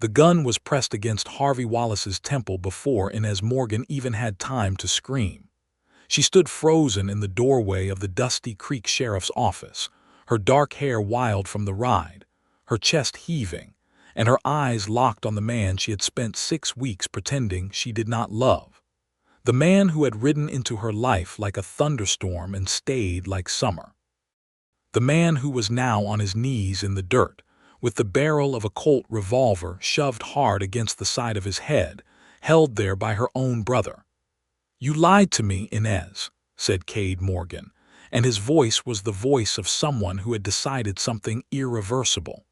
The gun was pressed against Harvey Wallace's temple before Inez Morgan even had time to scream. She stood frozen in the doorway of the Dusty Creek Sheriff's office, her dark hair wild from the ride, her chest heaving, and her eyes locked on the man she had spent 6 weeks pretending she did not love. The man who had ridden into her life like a thunderstorm and stayed like summer. The man who was now on his knees in the dirt, with the barrel of a Colt revolver shoved hard against the side of his head, held there by her own brother. "You lied to me, Inez," said Cade Morgan, and his voice was the voice of someone who had decided something irreversible.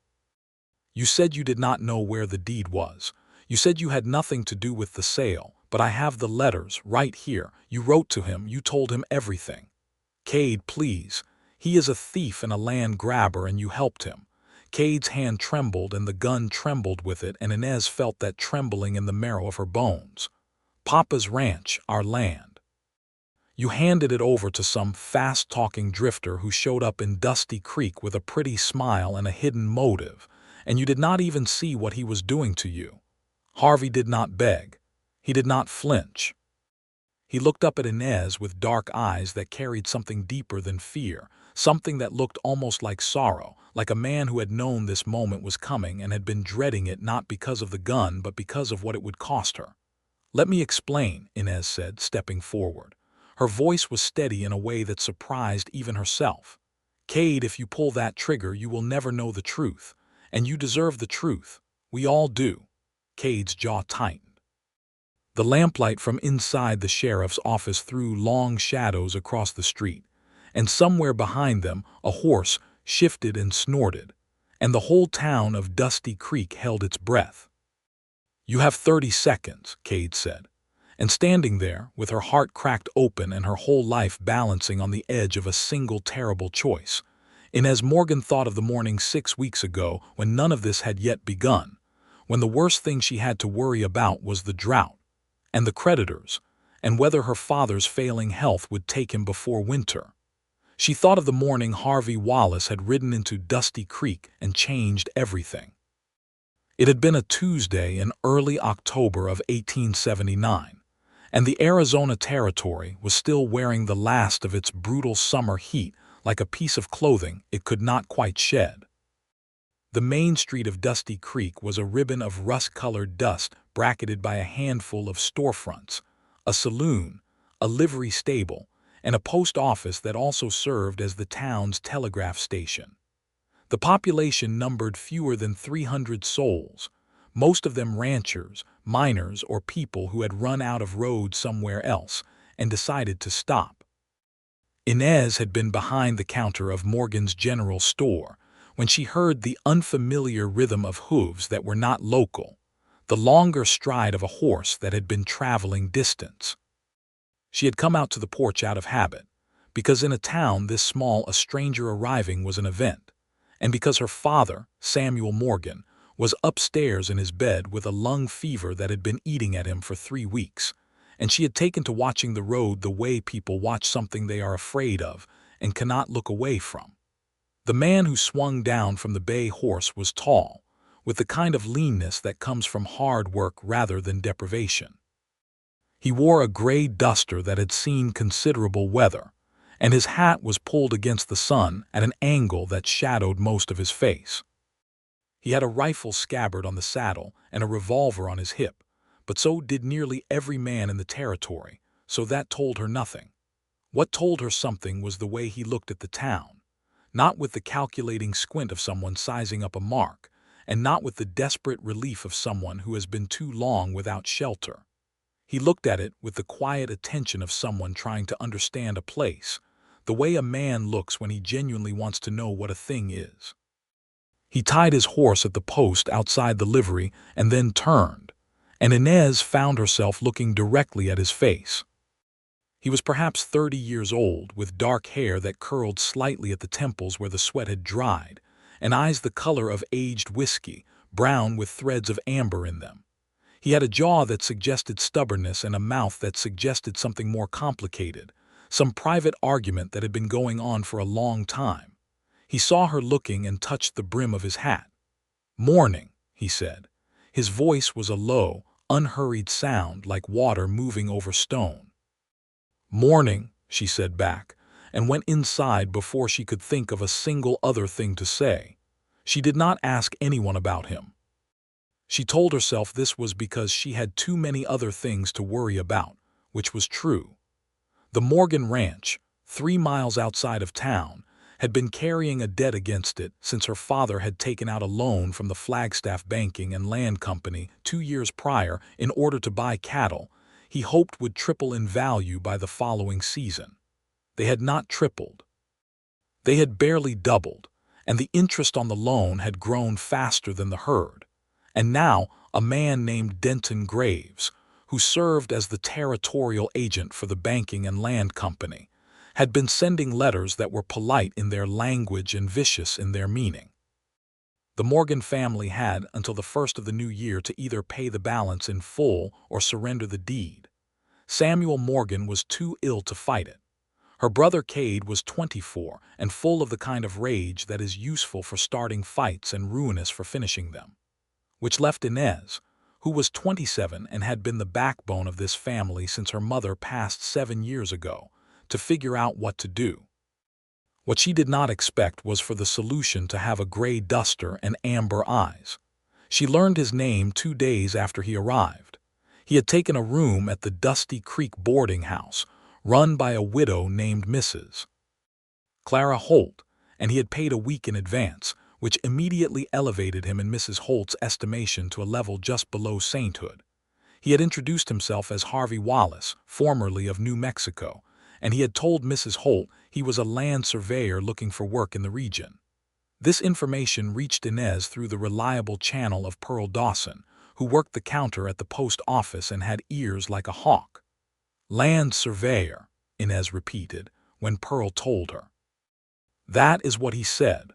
"You said you did not know where the deed was. You said you had nothing to do with the sale, but I have the letters right here. You wrote to him, you told him everything. Cade, please. He is a thief and a land grabber, and you helped him." Cade's hand trembled and the gun trembled with it, and Inez felt that trembling in the marrow of her bones. "Papa's ranch, our land. You handed it over to some fast-talking drifter who showed up in Dusty Creek with a pretty smile and a hidden motive, and you did not even see what he was doing to you." Harvey did not beg. He did not flinch. He looked up at Inez with dark eyes that carried something deeper than fear, something that looked almost like sorrow, like a man who had known this moment was coming and had been dreading it not because of the gun but because of what it would cost her. "Let me explain," Inez said, stepping forward. Her voice was steady in a way that surprised even herself. "Cade, if you pull that trigger, you will never know the truth. And you deserve the truth. We all do." Cade's jaw tightened. The lamplight from inside the sheriff's office threw long shadows across the street, and somewhere behind them a horse shifted and snorted, and the whole town of Dusty Creek held its breath. "You have 30 seconds, Cade said. And standing there, with her heart cracked open and her whole life balancing on the edge of a single terrible choice, Inez Morgan thought of the morning 6 weeks ago when none of this had yet begun, when the worst thing she had to worry about was the drought, and the creditors, and whether her father's failing health would take him before winter. She thought of the morning Harvey Wallace had ridden into Dusty Creek and changed everything. It had been a Tuesday in early October of 1879, and the Arizona Territory was still wearing the last of its brutal summer heat like a piece of clothing it could not quite shed. The main street of Dusty Creek was a ribbon of rust-colored dust bracketed by a handful of storefronts, a saloon, a livery stable, and a post office that also served as the town's telegraph station. The population numbered fewer than 300 souls, most of them ranchers, miners, or people who had run out of road somewhere else and decided to stop. Inez had been behind the counter of Morgan's General Store when she heard the unfamiliar rhythm of hooves that were not local, the longer stride of a horse that had been traveling distance. She had come out to the porch out of habit, because in a town this small a stranger arriving was an event, and because her father, Samuel Morgan, was upstairs in his bed with a lung fever that had been eating at him for 3 weeks, and she had taken to watching the road the way people watch something they are afraid of and cannot look away from. The man who swung down from the bay horse was tall, with the kind of leanness that comes from hard work rather than deprivation. He wore a gray duster that had seen considerable weather, and his hat was pulled against the sun at an angle that shadowed most of his face. He had a rifle scabbard on the saddle and a revolver on his hip, but so did nearly every man in the territory, so that told her nothing. What told her something was the way he looked at the town, not with the calculating squint of someone sizing up a mark, and not with the desperate relief of someone who has been too long without shelter. He looked at it with the quiet attention of someone trying to understand a place, the way a man looks when he genuinely wants to know what a thing is. He tied his horse at the post outside the livery and then turned, and Inez found herself looking directly at his face. He was perhaps 30 years old, with dark hair that curled slightly at the temples where the sweat had dried, and eyes the color of aged whiskey, brown with threads of amber in them. He had a jaw that suggested stubbornness and a mouth that suggested something more complicated, some private argument that had been going on for a long time. He saw her looking and touched the brim of his hat. "Morning," he said. His voice was a low, unhurried sound like water moving over stone. "Morning," she said back, and went inside before she could think of a single other thing to say. She did not ask anyone about him. She told herself this was because she had too many other things to worry about, which was true. The Morgan Ranch, 3 miles outside of town, had been carrying a debt against it since her father had taken out a loan from the Flagstaff Banking and Land Company 2 years prior in order to buy cattle he hoped would triple in value by the following season. They had not tripled. They had barely doubled, and the interest on the loan had grown faster than the herd. And now a man named Denton Graves, who served as the territorial agent for the Banking and Land Company, had been sending letters that were polite in their language and vicious in their meaning. The Morgan family had until the first of the new year to either pay the balance in full or surrender the deed. Samuel Morgan was too ill to fight it. Her brother Cade was 24 and full of the kind of rage that is useful for starting fights and ruinous for finishing them. Which left Inez, who was 27 and had been the backbone of this family since her mother passed 7 years ago, to figure out what to do. What she did not expect was for the solution to have a gray duster and amber eyes. She learned his name 2 days after he arrived. He had taken a room at the Dusty Creek boarding house, run by a widow named Mrs. Clara Holt, and he had paid a week in advance, which immediately elevated him in Mrs. Holt's estimation to a level just below sainthood. He had introduced himself as Harvey Wallace, formerly of New Mexico, and he had told Mrs. Holt he was a land surveyor looking for work in the region. This information reached Inez through the reliable channel of Pearl Dawson, who worked the counter at the post office and had ears like a hawk. "Land surveyor," Inez repeated, when Pearl told her. "That is what he said.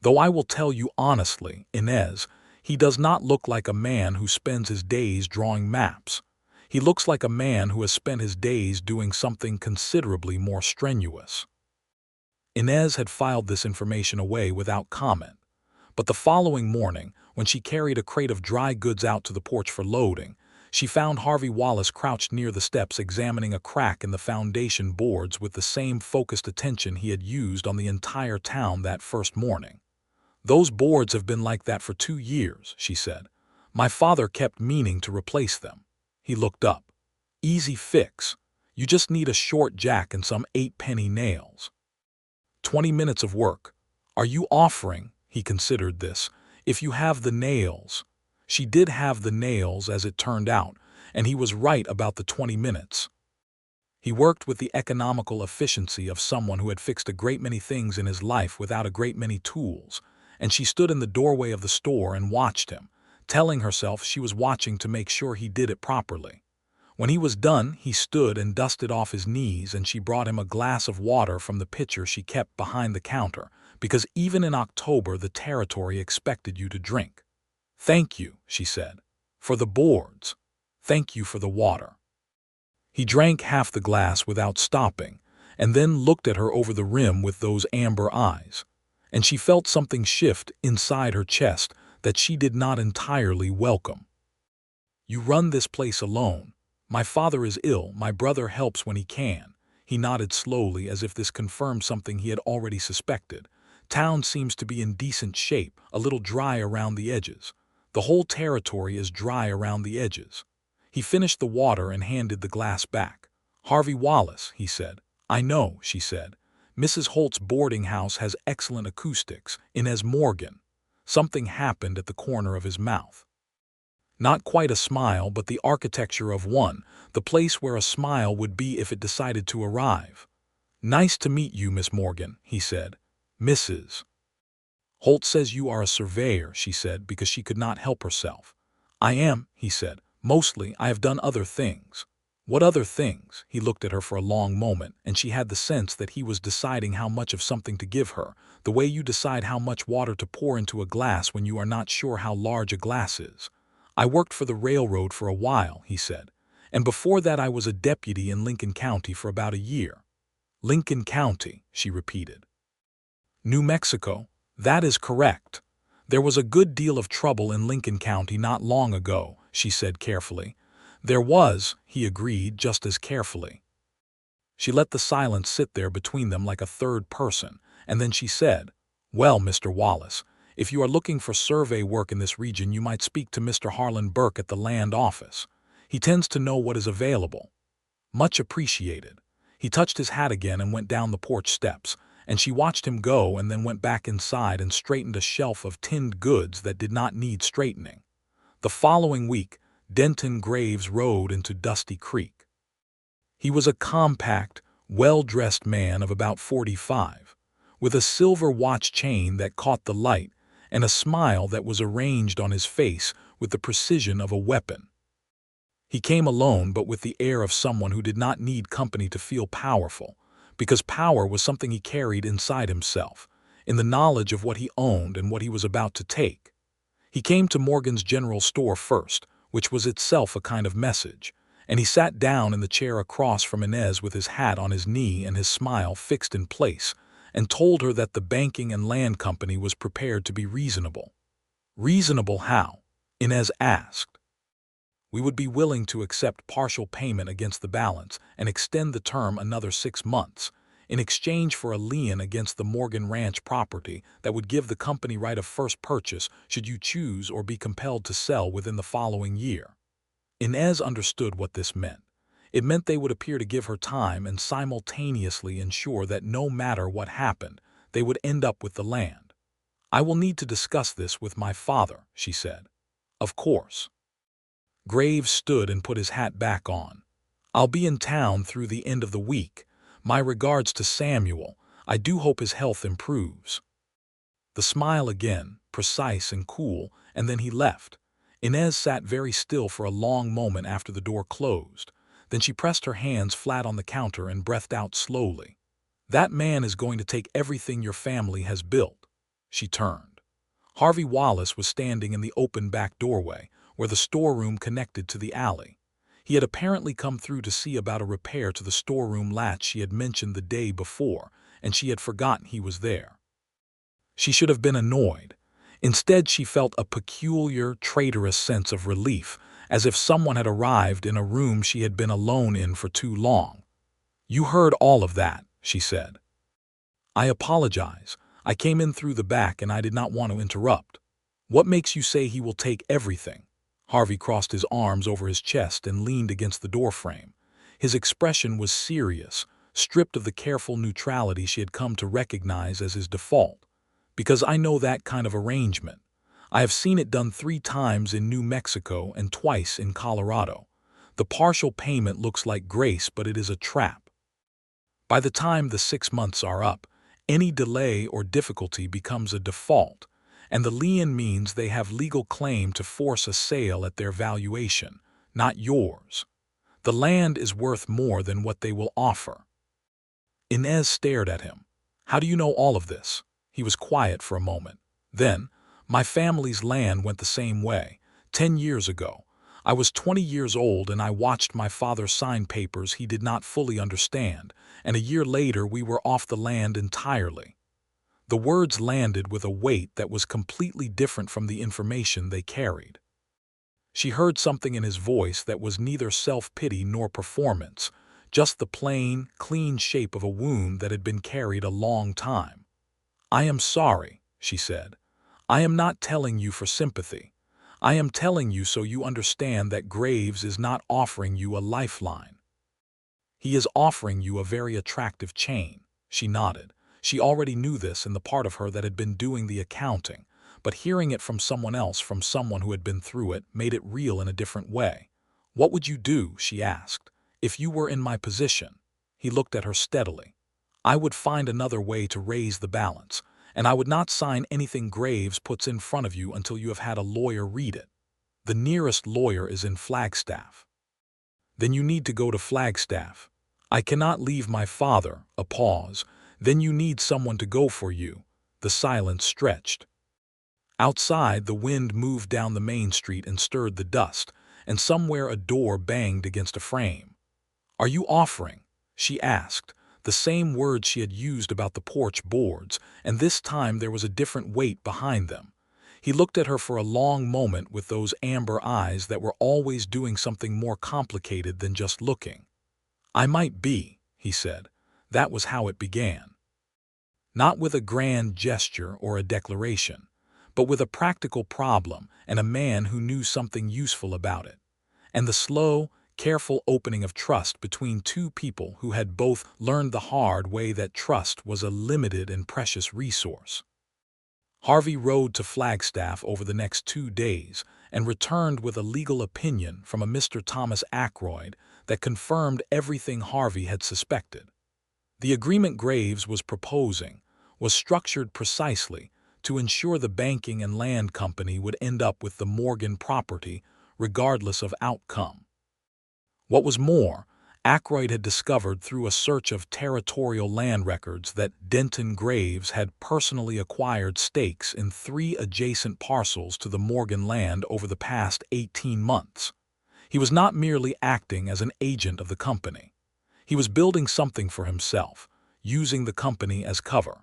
Though I will tell you honestly, Inez, he does not look like a man who spends his days drawing maps. He looks like a man who has spent his days doing something considerably more strenuous." Inez had filed this information away without comment, but the following morning, when she carried a crate of dry goods out to the porch for loading, she found Harvey Wallace crouched near the steps examining a crack in the foundation boards with the same focused attention he had used on the entire town that first morning. "Those boards have been like that for 2 years, she said. "My father kept meaning to replace them." He looked up. "Easy fix. You just need a short jack and some 8-penny nails. 20 minutes of work. Are you offering," he considered this, "if you have the nails?" She did have the nails, as it turned out, and he was right about the 20 minutes. He worked with the economical efficiency of someone who had fixed a great many things in his life without a great many tools, and she stood in the doorway of the store and watched him, telling herself she was watching to make sure he did it properly. When he was done, he stood and dusted off his knees, and she brought him a glass of water from the pitcher she kept behind the counter, because even in October the territory expected you to drink. "Thank you," she said, "for the boards. Thank you for the water." He drank half the glass without stopping, and then looked at her over the rim with those amber eyes, and she felt something shift inside her chest that she did not entirely welcome. "You run this place alone. My father is ill, my brother helps when he can." He nodded slowly as if this confirmed something he had already suspected. "Town seems to be in decent shape, a little dry around the edges. The whole territory is dry around the edges." He finished the water and handed the glass back. "Harvey Wallace," he said. "I know," she said. "Mrs. Holt's boarding house has excellent acoustics. Inez Morgan." Something happened at the corner of his mouth. Not quite a smile, but the architecture of one, the place where a smile would be if it decided to arrive. "Nice to meet you, Miss Morgan," he said. "Mrs. Holt says you are a surveyor," she said, because she could not help herself. "I am," he said. "Mostly, I have done other things." "What other things?" He looked at her for a long moment, and she had the sense that he was deciding how much of something to give her, the way you decide how much water to pour into a glass when you are not sure how large a glass is. "I worked for the railroad for a while," he said, "and before that I was a deputy in Lincoln County for about a year." "Lincoln County," she repeated. "New Mexico. That is correct. "There was a good deal of trouble in Lincoln County not long ago," she said carefully. "There was," he agreed just as carefully. She let the silence sit there between them like a third person, and then she said, "Well, Mr. Wallace, if you are looking for survey work in this region, you might speak to Mr. Harlan Burke at the land office. He tends to know what is available." "Much appreciated." He touched his hat again and went down the porch steps, and she watched him go and then went back inside and straightened a shelf of tinned goods that did not need straightening. The following week, Denton Graves rode into Dusty Creek. He was a compact, well-dressed man of about 45, with a silver watch chain that caught the light and a smile that was arranged on his face with the precision of a weapon. He came alone, but with the air of someone who did not need company to feel powerful, because power was something he carried inside himself, in the knowledge of what he owned and what he was about to take. He came to Morgan's general store first, which was itself a kind of message, and he sat down in the chair across from Inez with his hat on his knee and his smile fixed in place, and told her that the banking and land company was prepared to be reasonable. "Reasonable how?" Inez asked. "We would be willing to accept partial payment against the balance and extend the term another 6 months, in exchange for a lien against the Morgan Ranch property that would give the company right of first purchase should you choose or be compelled to sell within the following year." Inez understood what this meant. It meant they would appear to give her time and simultaneously ensure that no matter what happened, they would end up with the land. "I will need to discuss this with my father," she said. "Of course." Graves stood and put his hat back on. "I'll be in town through the end of the week. My regards to Samuel. I do hope his health improves." The smile again, precise and cool, and then he left. Inez sat very still for a long moment after the door closed. Then she pressed her hands flat on the counter and breathed out slowly. "That man is going to take everything your family has built." She turned. Harvey Wallace was standing in the open back doorway, where the storeroom connected to the alley. He had apparently come through to see about a repair to the storeroom latch she had mentioned the day before, and she had forgotten he was there. She should have been annoyed. Instead, she felt a peculiar, traitorous sense of relief, as if someone had arrived in a room she had been alone in for too long. "You heard all of that," she said. "I apologize. I came in through the back and I did not want to interrupt. What makes you say he will take everything?" Harvey crossed his arms over his chest and leaned against the doorframe. His expression was serious, stripped of the careful neutrality she had come to recognize as his default. "Because I know that kind of arrangement. I have seen it done 3 times in New Mexico and twice in Colorado. The partial payment looks like grace, but it is a trap. By the time the 6 months are up, any delay or difficulty becomes a default, and the lien means they have legal claim to force a sale at their valuation, not yours. The land is worth more than what they will offer." Inez stared at him. "How do you know all of this?" He was quiet for a moment. Then, "My family's land went the same way, 10 years ago. I was 20 years old and I watched my father sign papers he did not fully understand, and a year later we were off the land entirely." The words landed with a weight that was completely different from the information they carried. She heard something in his voice that was neither self-pity nor performance, just the plain, clean shape of a wound that had been carried a long time. "I am sorry," she said. "I am not telling you for sympathy. I am telling you so you understand that Graves is not offering you a lifeline. He is offering you a very attractive chain." She nodded. She already knew this in the part of her that had been doing the accounting, but hearing it from someone else, from someone who had been through it, made it real in a different way. "What would you do," she asked, "if you were in my position?" He looked at her steadily. "I would find another way to raise the balance, and I would not sign anything Graves puts in front of you until you have had a lawyer read it. The nearest lawyer is in Flagstaff." "Then you need to go to Flagstaff." "I cannot leave my father." A pause. "Then you need someone to go for you." The silence stretched. Outside, the wind moved down the main street and stirred the dust, and somewhere a door banged against a frame. "Are you offering?" she asked, the same words she had used about the porch boards, and this time there was a different weight behind them. He looked at her for a long moment with those amber eyes that were always doing something more complicated than just looking. "I might be," he said. That was how it began. Not with a grand gesture or a declaration, but with a practical problem and a man who knew something useful about it. And the slow, careful opening of trust between two people who had both learned the hard way that trust was a limited and precious resource. Harvey rode to Flagstaff over the next 2 days and returned with a legal opinion from a Mr. Thomas Ackroyd that confirmed everything Harvey had suspected. The agreement Graves was proposing was structured precisely to ensure the banking and land company would end up with the Morgan property regardless of outcome. What was more, Ackroyd had discovered through a search of territorial land records that Denton Graves had personally acquired stakes in 3 adjacent parcels to the Morgan land over the past 18 months. He was not merely acting as an agent of the company. He was building something for himself, using the company as cover.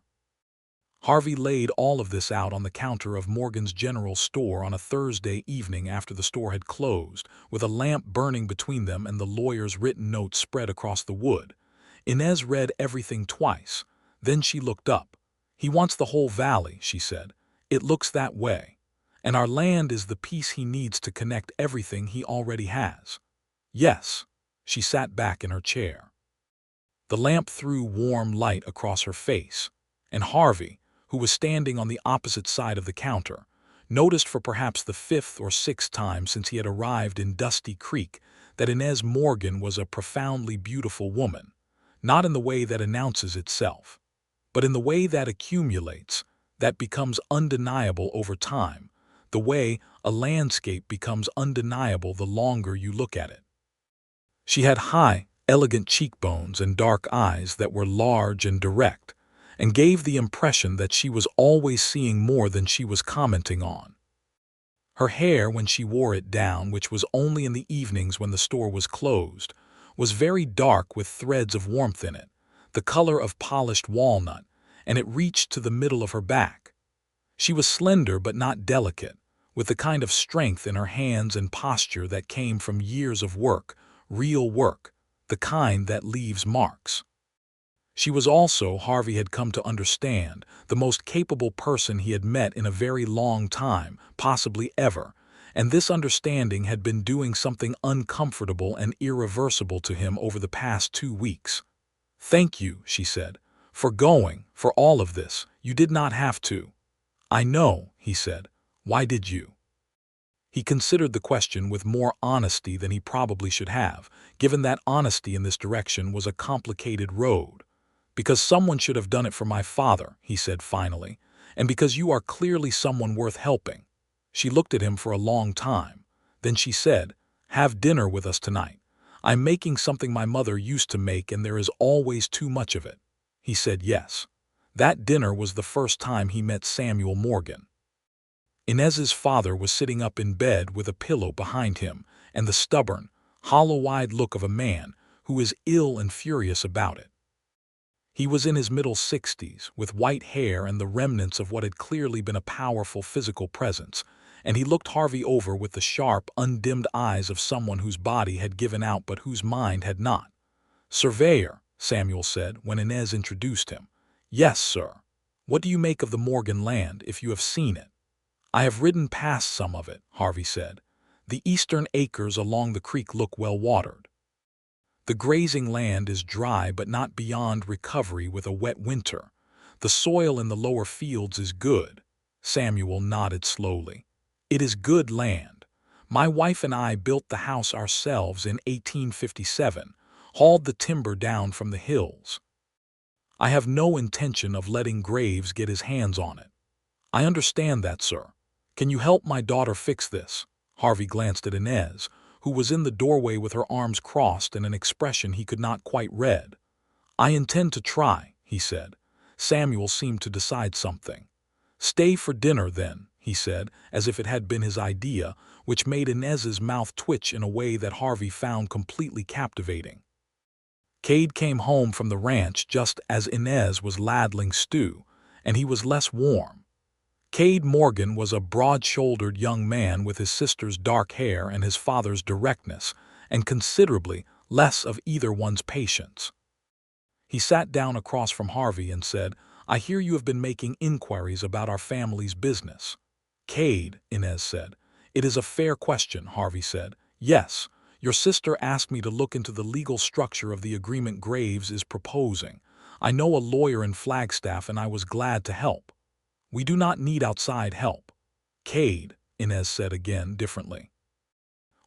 Harvey laid all of this out on the counter of Morgan's General Store on a Thursday evening after the store had closed, with a lamp burning between them and the lawyer's written notes spread across the wood. Inez read everything twice. Then she looked up. "He wants the whole valley," she said. "It looks that way. And our land is the piece he needs to connect everything he already has." "Yes." She sat back in her chair. The lamp threw warm light across her face, and Harvey, who was standing on the opposite side of the counter, noticed for perhaps the 5th or 6th time since he had arrived in Dusty Creek that Inez Morgan was a profoundly beautiful woman, not in the way that announces itself, but in the way that accumulates, that becomes undeniable over time, the way a landscape becomes undeniable the longer you look at it. She had high, elegant cheekbones and dark eyes that were large and direct, and gave the impression that she was always seeing more than she was commenting on. Her hair, when she wore it down, which was only in the evenings when the store was closed, was very dark with threads of warmth in it, the color of polished walnut, and it reached to the middle of her back. She was slender but not delicate, with the kind of strength in her hands and posture that came from years of work, real work, the kind that leaves marks. She was also, Harvey had come to understand, the most capable person he had met in a very long time, possibly ever, and this understanding had been doing something uncomfortable and irreversible to him over the past 2 weeks. "Thank you," she said, "for going, for all of this. You did not have to." "I know," he said. "Why did you?" He considered the question with more honesty than he probably should have, given that honesty in this direction was a complicated road. "Because someone should have done it for my father," he said finally, "and because you are clearly someone worth helping." She looked at him for a long time. Then she said, "Have dinner with us tonight. I'm making something my mother used to make and there is always too much of it." He said yes. That dinner was the first time he met Samuel Morgan. Inez's father was sitting up in bed with a pillow behind him and the stubborn, hollow-eyed look of a man who is ill and furious about it. He was in his middle 60s, with white hair and the remnants of what had clearly been a powerful physical presence, and he looked Harvey over with the sharp, undimmed eyes of someone whose body had given out but whose mind had not. "Surveyor," Samuel said when Inez introduced him. "Yes, sir. What do you make of the Morgan land, if you have seen it?" "I have ridden past some of it," Harvey said. "The eastern acres along the creek look well watered. The grazing land is dry but not beyond recovery with a wet winter. The soil in the lower fields is good." Samuel nodded slowly. "It is good land. My wife and I built the house ourselves in 1857, hauled the timber down from the hills. I have no intention of letting Graves get his hands on it." "I understand that, sir. Can you help my daughter fix this?" Harvey glanced at Inez, who was in the doorway with her arms crossed and an expression he could not quite read. "I intend to try," he said. Samuel seemed to decide something. "Stay for dinner, then," he said, as if it had been his idea, which made Inez's mouth twitch in a way that Harvey found completely captivating. Cade came home from the ranch just as Inez was ladling stew, and he was less warm. Cade Morgan was a broad-shouldered young man with his sister's dark hair and his father's directness, and considerably less of either one's patience. He sat down across from Harvey and said, "I hear you have been making inquiries about our family's business." "Cade," Inez said. "It is a fair question," Harvey said. "Yes, your sister asked me to look into the legal structure of the agreement Graves is proposing. I know a lawyer in Flagstaff and I was glad to help." "We do not need outside help." "Cade," Inez said again, differently.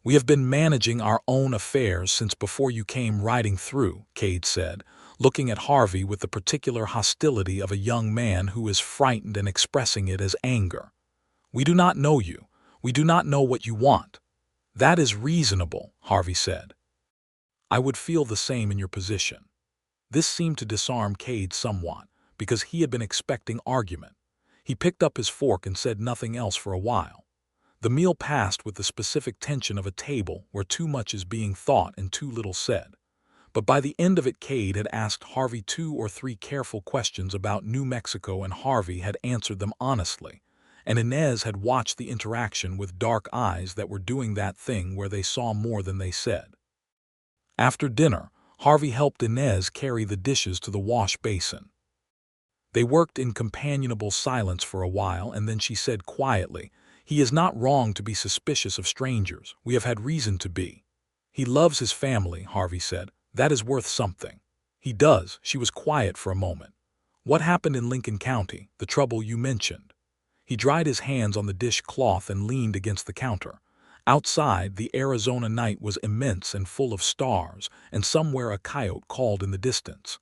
"We have been managing our own affairs since before you came riding through," Cade said, looking at Harvey with the particular hostility of a young man who is frightened and expressing it as anger. "We do not know you. We do not know what you want." "That is reasonable," Harvey said. "I would feel the same in your position." This seemed to disarm Cade somewhat, because he had been expecting argument. He picked up his fork and said nothing else for a while. The meal passed with the specific tension of a table where too much is being thought and too little said. But by the end of it, Cade had asked Harvey 2 or 3 careful questions about New Mexico, and Harvey had answered them honestly, and Inez had watched the interaction with dark eyes that were doing that thing where they saw more than they said. After dinner, Harvey helped Inez carry the dishes to the wash basin. They worked in companionable silence for a while, and then she said quietly, "He is not wrong to be suspicious of strangers. We have had reason to be." "He loves his family," Harvey said. "That is worth something." "He does." She was quiet for a moment. "What happened in Lincoln County, the trouble you mentioned?" He dried his hands on the dish cloth and leaned against the counter. Outside, the Arizona night was immense and full of stars, and somewhere a coyote called in the distance.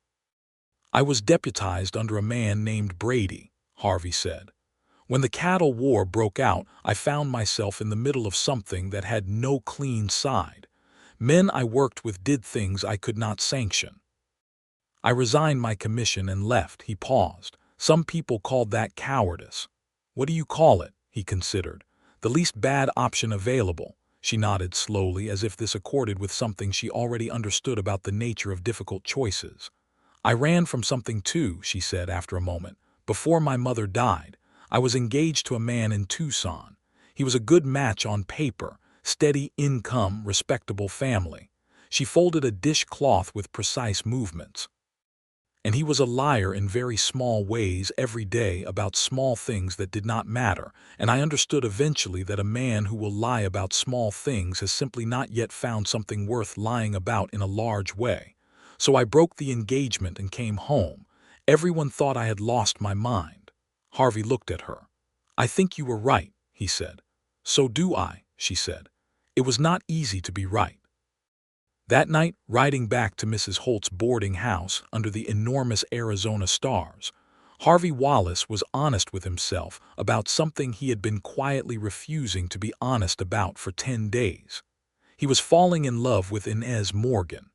"I was deputized under a man named Brady," Harvey said. "When the cattle war broke out, I found myself in the middle of something that had no clean side. Men I worked with did things I could not sanction. I resigned my commission and left." He paused. "Some people called that cowardice." "What do you call it?" He considered. "The least bad option available." She nodded slowly, as if this accorded with something she already understood about the nature of difficult choices. "I ran from something too," she said after a moment. "Before my mother died, I was engaged to a man in Tucson. He was a good match on paper, steady income, respectable family." She folded a dishcloth with precise movements. "And he was a liar in very small ways every day about small things that did not matter, and I understood eventually that a man who will lie about small things has simply not yet found something worth lying about in a large way. So I broke the engagement and came home. Everyone thought I had lost my mind." Harvey looked at her. "I think you were right," he said. "So do I," she said. "It was not easy to be right." That night, riding back to Mrs. Holt's boarding house under the enormous Arizona stars, Harvey Wallace was honest with himself about something he had been quietly refusing to be honest about for 10 days. He was falling in love with Inez Morgan.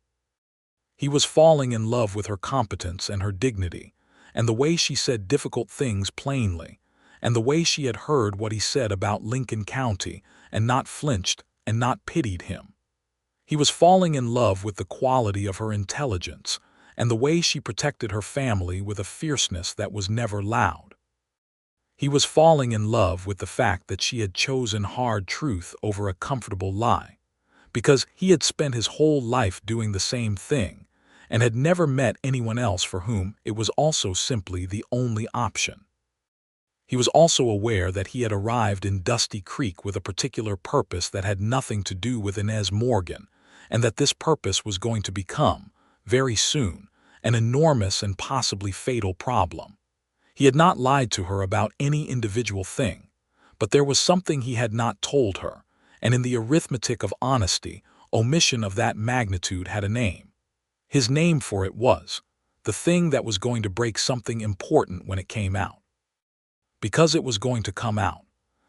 He was falling in love with her competence and her dignity, and the way she said difficult things plainly, and the way she had heard what he said about Lincoln County and not flinched and not pitied him. He was falling in love with the quality of her intelligence and the way she protected her family with a fierceness that was never loud. He was falling in love with the fact that she had chosen hard truth over a comfortable lie, because he had spent his whole life doing the same thing and had never met anyone else for whom it was also simply the only option. He was also aware that he had arrived in Dusty Creek with a particular purpose that had nothing to do with Inez Morgan, and that this purpose was going to become, very soon, an enormous and possibly fatal problem. He had not lied to her about any individual thing, but there was something he had not told her, and in the arithmetic of honesty, omission of that magnitude had a name. His name for it was the thing that was going to break something important when it came out. Because it was going to come out.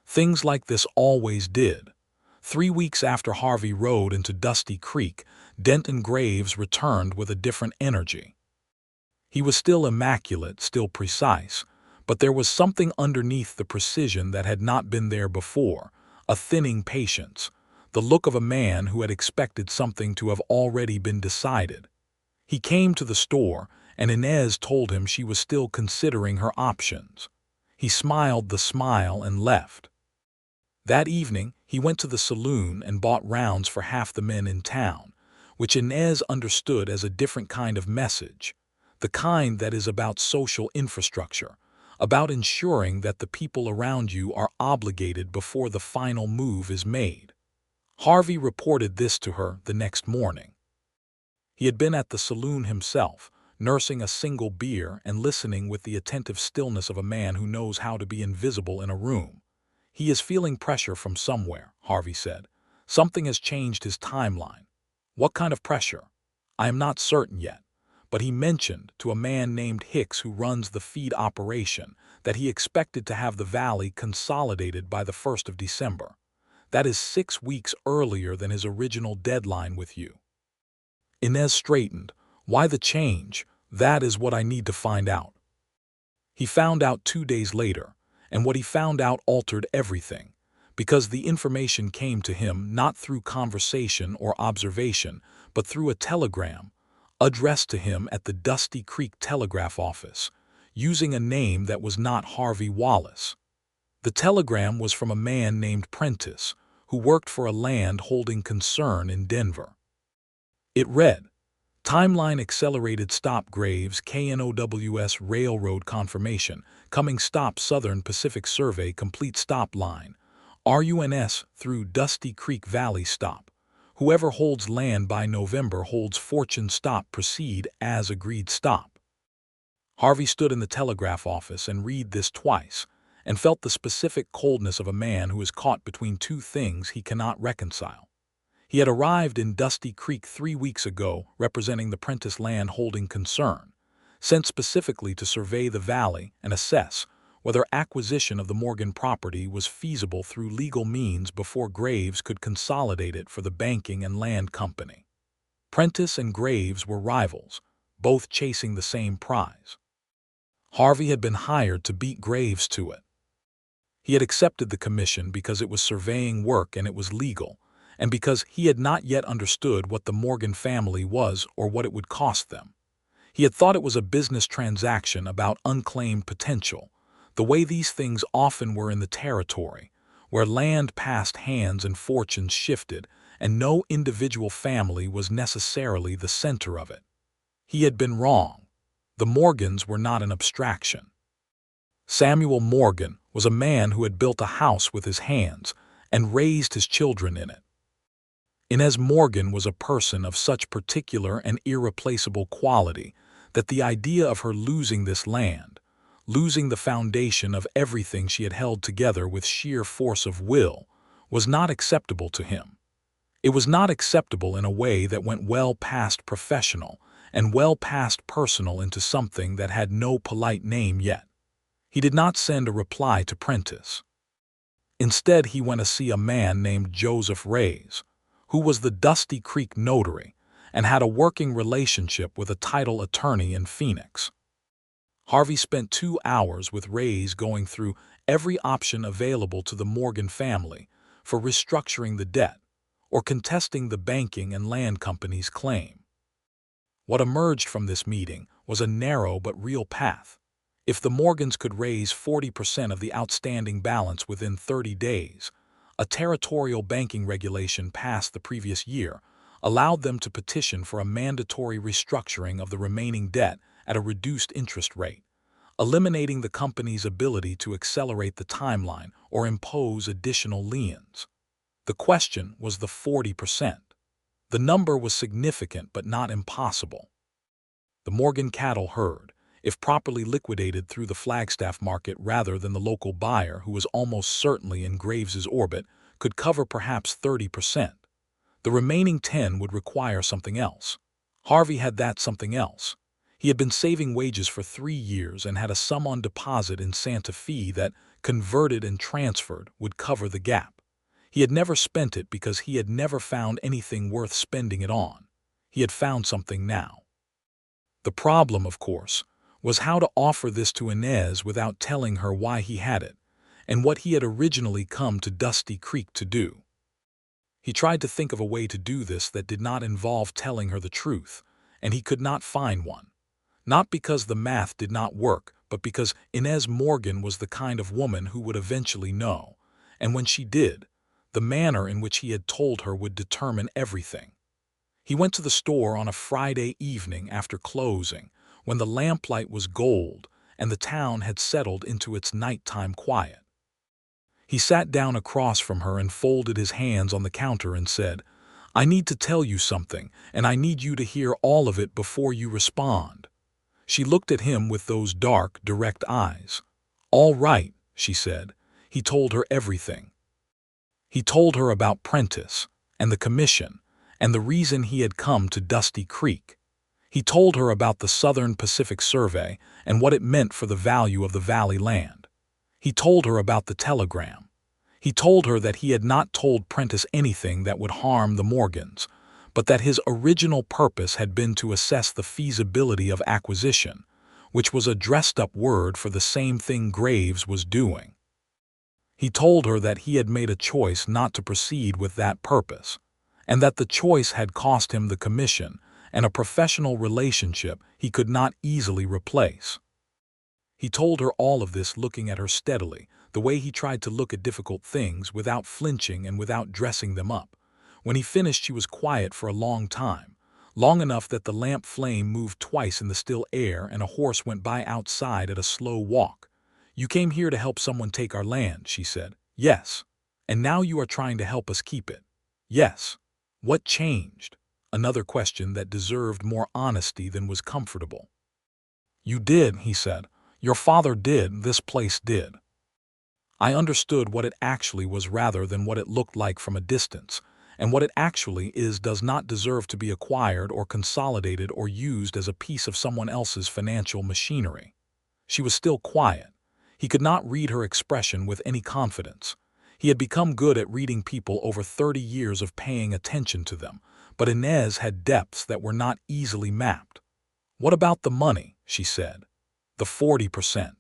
Things like this always did. 3 weeks after Harvey rode into Dusty Creek, Denton Graves returned with a different energy. He was still immaculate, still precise, but there was something underneath the precision that had not been there before, a thinning patience, the look of a man who had expected something to have already been decided. He came to the store, and Inez told him she was still considering her options. He smiled the smile and left. That evening, he went to the saloon and bought rounds for half the men in town, which Inez understood as a different kind of message, the kind that is about social infrastructure, about ensuring that the people around you are obligated before the final move is made. Harvey reported this to her the next morning. He had been at the saloon himself, nursing a single beer and listening with the attentive stillness of a man who knows how to be invisible in a room. "He is feeling pressure from somewhere," Harvey said. "Something has changed his timeline." "What kind of pressure?" "I am not certain yet, but he mentioned to a man named Hicks who runs the feed operation that he expected to have the valley consolidated by the 1st of December. That is 6 weeks earlier than his original deadline with you." Inez straightened. "Why the change? That is what I need to find out." He found out 2 days later, and what he found out altered everything, because the information came to him not through conversation or observation, but through a telegram, addressed to him at the Dusty Creek Telegraph Office, using a name that was not Harvey Wallace. The telegram was from a man named Prentice, who worked for a land-holding concern in Denver. It read, "Timeline accelerated stop Graves KNOWS Railroad confirmation, coming stop Southern Pacific Survey complete stop line, RUNS through Dusty Creek Valley stop. Whoever holds land by November holds fortune stop proceed as agreed stop." Harvey stood in the telegraph office and read this twice, and felt the specific coldness of a man who is caught between two things he cannot reconcile. He had arrived in Dusty Creek 3 weeks ago representing the Prentice land holding concern, sent specifically to survey the valley and assess whether acquisition of the Morgan property was feasible through legal means before Graves could consolidate it for the banking and land company. Prentice and Graves were rivals, both chasing the same prize. Harvey had been hired to beat Graves to it. He had accepted the commission because it was surveying work and it was legal, and because he had not yet understood what the Morgan family was or what it would cost them. He had thought it was a business transaction about unclaimed potential, the way these things often were in the territory, where land passed hands and fortunes shifted, and no individual family was necessarily the center of it. He had been wrong. The Morgans were not an abstraction. Samuel Morgan was a man who had built a house with his hands and raised his children in it. Inez Morgan was a person of such particular and irreplaceable quality that the idea of her losing this land, losing the foundation of everything she had held together with sheer force of will, was not acceptable to him. It was not acceptable in a way that went well past professional and well past personal into something that had no polite name yet. He did not send a reply to Prentice. Instead, he went to see a man named Joseph Reyes, who was the Dusty Creek notary and had a working relationship with a title attorney in Phoenix. Harvey spent 2 hours with Reyes going through every option available to the Morgan family for restructuring the debt or contesting the banking and land company's claim. What emerged from this meeting was a narrow but real path. If the Morgans could raise 40% of the outstanding balance within 30 days, a territorial banking regulation passed the previous year allowed them to petition for a mandatory restructuring of the remaining debt at a reduced interest rate, eliminating the company's ability to accelerate the timeline or impose additional liens. The question was the 40%. The number was significant but not impossible. The Morgan cattle herd, if properly liquidated through the Flagstaff market rather than the local buyer who was almost certainly in Graves's orbit, could cover perhaps 30%. The remaining 10 would require something else. Harvey had that something else. He had been saving wages for 3 years and had a sum on deposit in Santa Fe that, converted and transferred, would cover the gap. He had never spent it because he had never found anything worth spending it on. He had found something now. The problem, of course, was how to offer this to Inez without telling her why he had it, and what he had originally come to Dusty Creek to do. He tried to think of a way to do this that did not involve telling her the truth, and he could not find one. Not because the math did not work, but because Inez Morgan was the kind of woman who would eventually know. And when she did, the manner in which he had told her would determine everything. He went to the store on a Friday evening after closing, when the lamplight was gold and the town had settled into its nighttime quiet. He sat down across from her and folded his hands on the counter and said, "I need to tell you something, and I need you to hear all of it before you respond." She looked at him with those dark, direct eyes. "All right," she said. He told her everything. He told her about Prentice, and the commission, and the reason he had come to Dusty Creek. He told her about the Southern Pacific Survey and what it meant for the value of the valley land. He told her about the telegram. He told her that he had not told Prentice anything that would harm the Morgans, but that his original purpose had been to assess the feasibility of acquisition, which was a dressed-up word for the same thing Graves was doing. He told her that he had made a choice not to proceed with that purpose, and that the choice had cost him the commission and a professional relationship he could not easily replace. He told her all of this looking at her steadily, the way he tried to look at difficult things without flinching and without dressing them up. When he finished, she was quiet for a long time, long enough that the lamp flame moved twice in the still air and a horse went by outside at a slow walk. "You came here to help someone take our land," she said. "Yes. And now you are trying to help us keep it." "Yes. What changed?" Another question that deserved more honesty than was comfortable. "You did," he said. "Your father did, this place did." I understood what it actually was rather than what it looked like from a distance, and what it actually is does not deserve to be acquired or consolidated or used as a piece of someone else's financial machinery. She was still quiet. He could not read her expression with any confidence. He had become good at reading people over 30 years of paying attention to them, but Inez had depths that were not easily mapped. "What about the money?" she said. "The 40%.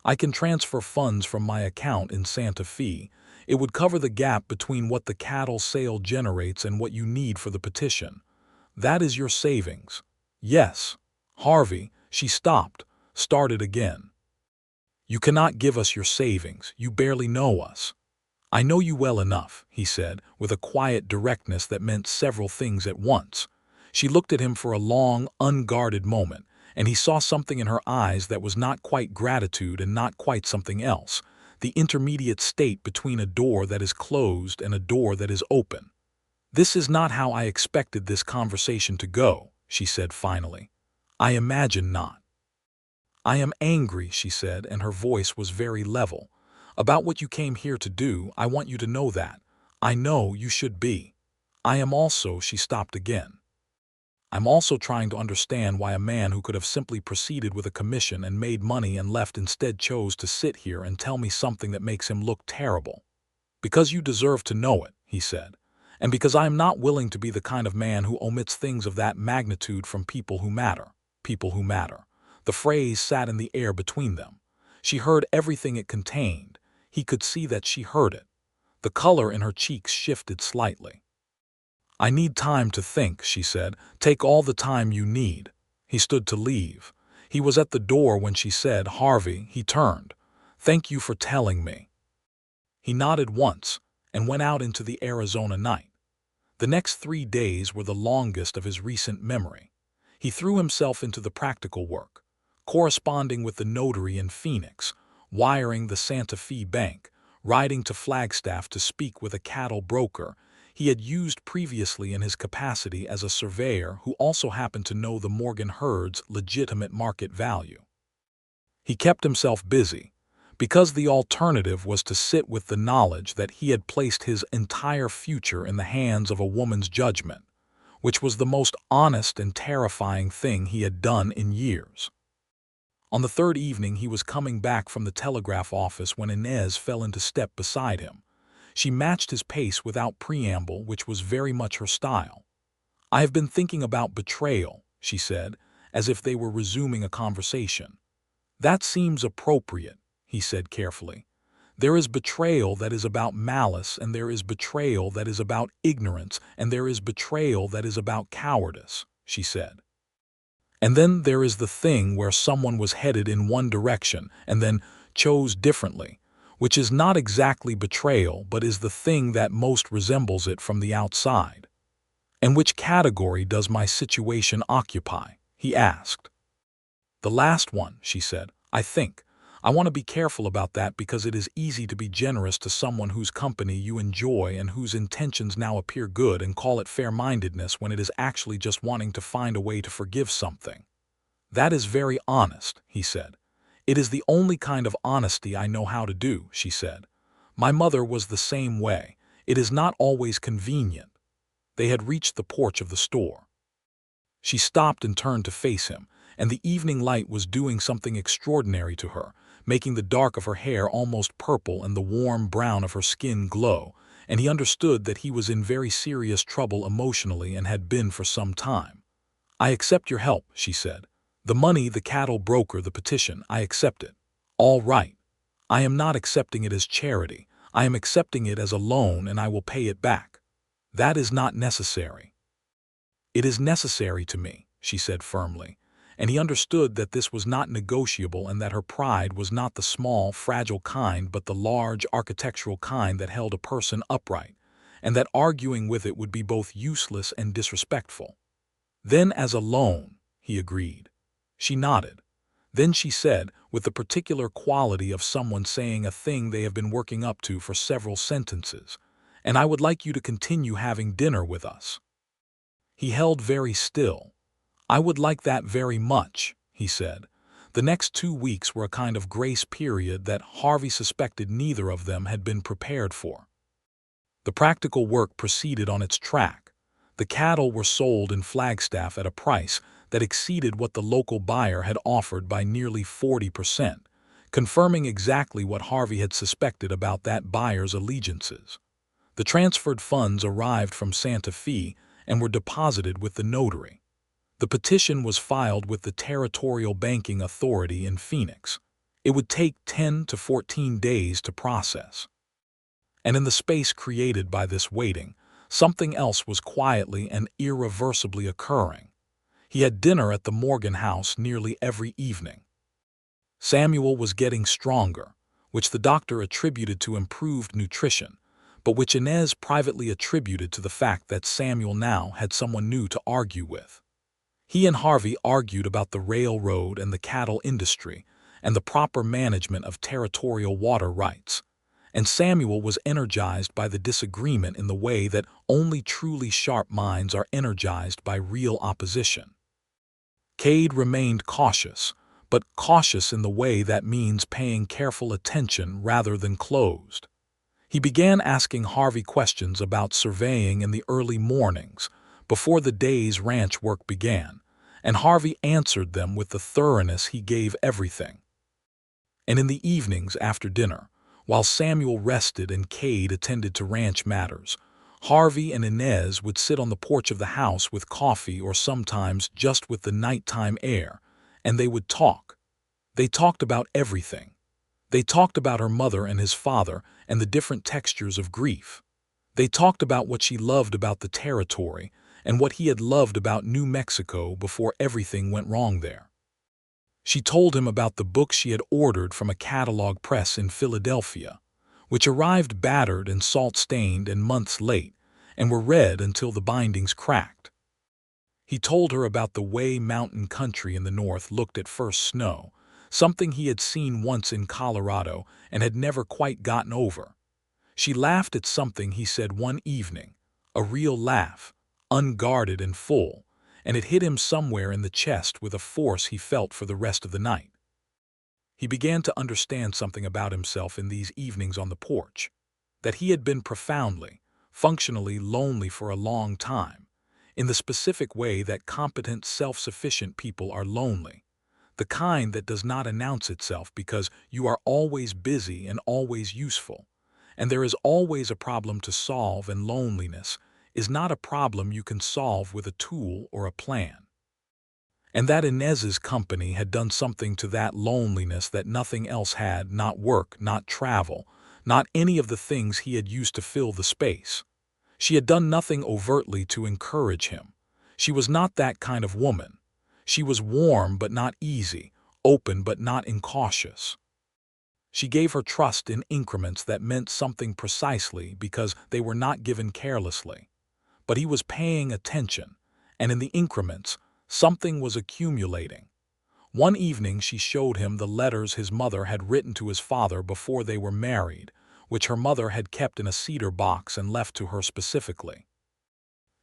I can transfer funds from my account in Santa Fe. It would cover the gap between what the cattle sale generates and what you need for the petition. That is your savings." "Yes." "Harvey," she stopped, started again. "You cannot give us your savings. You barely know us." "I know you well enough," he said, with a quiet directness that meant several things at once. She looked at him for a long, unguarded moment, and he saw something in her eyes that was not quite gratitude and not quite something else, the intermediate state between a door that is closed and a door that is open. "This is not how I expected this conversation to go," she said finally. "I imagine not." "I am angry," she said, and her voice was very level. "About what you came here to do. I want you to know that. I know you should be. I am also," she stopped again. "I'm also trying to understand why a man who could have simply proceeded with a commission and made money and left instead chose to sit here and tell me something that makes him look terrible." "Because you deserve to know it," he said, "and because I am not willing to be the kind of man who omits things of that magnitude from people who matter. People who matter." The phrase sat in the air between them. She heard everything it contained. He could see that she heard it. The color in her cheeks shifted slightly. "I need time to think," she said. "Take all the time you need." He stood to leave. He was at the door when she said, "Harvey," he turned. "Thank you for telling me." He nodded once and went out into the Arizona night. The next 3 days were the longest of his recent memory. He threw himself into the practical work, corresponding with the notary in Phoenix, wiring the Santa Fe bank, riding to Flagstaff to speak with a cattle broker he had used previously in his capacity as a surveyor who also happened to know the Morgan herd's legitimate market value. He kept himself busy, because the alternative was to sit with the knowledge that he had placed his entire future in the hands of a woman's judgment, which was the most honest and terrifying thing he had done in years. On the third evening he was coming back from the telegraph office when Inez fell into step beside him. She matched his pace without preamble, which was very much her style. "I have been thinking about betrayal," she said, as if they were resuming a conversation. "That seems appropriate," he said carefully. "There is betrayal that is about malice, and there is betrayal that is about ignorance, and there is betrayal that is about cowardice," she said. And then there is the thing where someone was headed in one direction and then chose differently, which is not exactly betrayal but is the thing that most resembles it from the outside. And which category does my situation occupy? He asked. The last one, she said, I think. I want to be careful about that because it is easy to be generous to someone whose company you enjoy and whose intentions now appear good and call it fair-mindedness when it is actually just wanting to find a way to forgive something. That is very honest, he said. It is the only kind of honesty I know how to do, she said. My mother was the same way. It is not always convenient. They had reached the porch of the store. She stopped and turned to face him, and the evening light was doing something extraordinary to her, making the dark of her hair almost purple and the warm brown of her skin glow, and he understood that he was in very serious trouble emotionally and had been for some time. I accept your help, she said. The money, the cattle broker, the petition, I accept it. All right. I am not accepting it as charity. I am accepting it as a loan and I will pay it back. That is not necessary. It is necessary to me, she said firmly, and he understood that this was not negotiable and that her pride was not the small, fragile kind but the large, architectural kind that held a person upright, and that arguing with it would be both useless and disrespectful. Then as a loan, he agreed. She nodded. Then she said, with the particular quality of someone saying a thing they have been working up to for several sentences, and I would like you to continue having dinner with us. He held very still. I would like that very much, he said. The next 2 weeks were a kind of grace period that Harvey suspected neither of them had been prepared for. The practical work proceeded on its track. The cattle were sold in Flagstaff at a price that exceeded what the local buyer had offered by nearly 40%, confirming exactly what Harvey had suspected about that buyer's allegiances. The transferred funds arrived from Santa Fe and were deposited with the notary. The petition was filed with the Territorial Banking Authority in Phoenix. It would take 10 to 14 days to process. And in the space created by this waiting, something else was quietly and irreversibly occurring. He had dinner at the Morgan house nearly every evening. Samuel was getting stronger, which the doctor attributed to improved nutrition, but which Inez privately attributed to the fact that Samuel now had someone new to argue with. He and Harvey argued about the railroad and the cattle industry and the proper management of territorial water rights, and Samuel was energized by the disagreement in the way that only truly sharp minds are energized by real opposition. Cade remained cautious, but cautious in the way that means paying careful attention rather than closed. He began asking Harvey questions about surveying in the early mornings, before the day's ranch work began, and Harvey answered them with the thoroughness he gave everything. And in the evenings after dinner, while Samuel rested and Cade attended to ranch matters, Harvey and Inez would sit on the porch of the house with coffee or sometimes just with the nighttime air, and they would talk. They talked about everything. They talked about her mother and his father and the different textures of grief. They talked about what she loved about the territory and what he had loved about New Mexico before everything went wrong there. She told him about the books she had ordered from a catalog press in Philadelphia, which arrived battered and salt-stained and months late, and were read until the bindings cracked. He told her about the way mountain country in the north looked at first snow, something he had seen once in Colorado and had never quite gotten over. She laughed at something he said one evening, a real laugh, unguarded and full, and it hit him somewhere in the chest with a force he felt for the rest of the night. He began to understand something about himself in these evenings on the porch, that he had been profoundly, functionally lonely for a long time, in the specific way that competent, self-sufficient people are lonely, the kind that does not announce itself because you are always busy and always useful, and there is always a problem to solve, and loneliness is not a problem you can solve with a tool or a plan. And that Inez's company had done something to that loneliness that nothing else had, not work, not travel, not any of the things he had used to fill the space. She had done nothing overtly to encourage him. She was not that kind of woman. She was warm but not easy, open but not incautious. She gave her trust in increments that meant something precisely because they were not given carelessly. But he was paying attention, and in the increments, something was accumulating. One evening she showed him the letters his mother had written to his father before they were married, which her mother had kept in a cedar box and left to her specifically.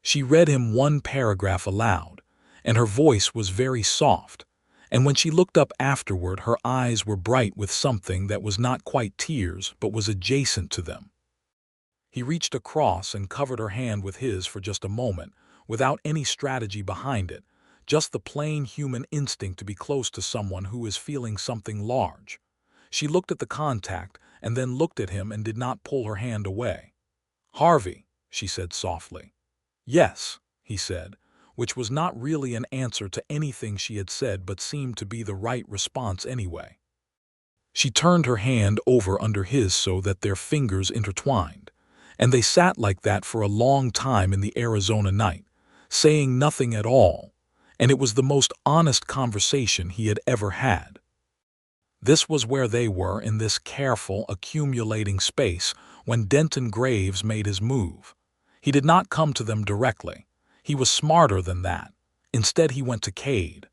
She read him one paragraph aloud, and her voice was very soft, and when she looked up afterward her eyes were bright with something that was not quite tears but was adjacent to them. He reached across and covered her hand with his for just a moment, without any strategy behind it, just the plain human instinct to be close to someone who is feeling something large. She looked at the contact and then looked at him and did not pull her hand away. "Harvey," she said softly. "Yes," he said, which was not really an answer to anything she had said but seemed to be the right response anyway. She turned her hand over under his so that their fingers intertwined, and they sat like that for a long time in the Arizona night, saying nothing at all, and it was the most honest conversation he had ever had. This was where they were in this careful, accumulating space when Denton Graves made his move. He did not come to them directly. He was smarter than that. Instead, he went to Cade.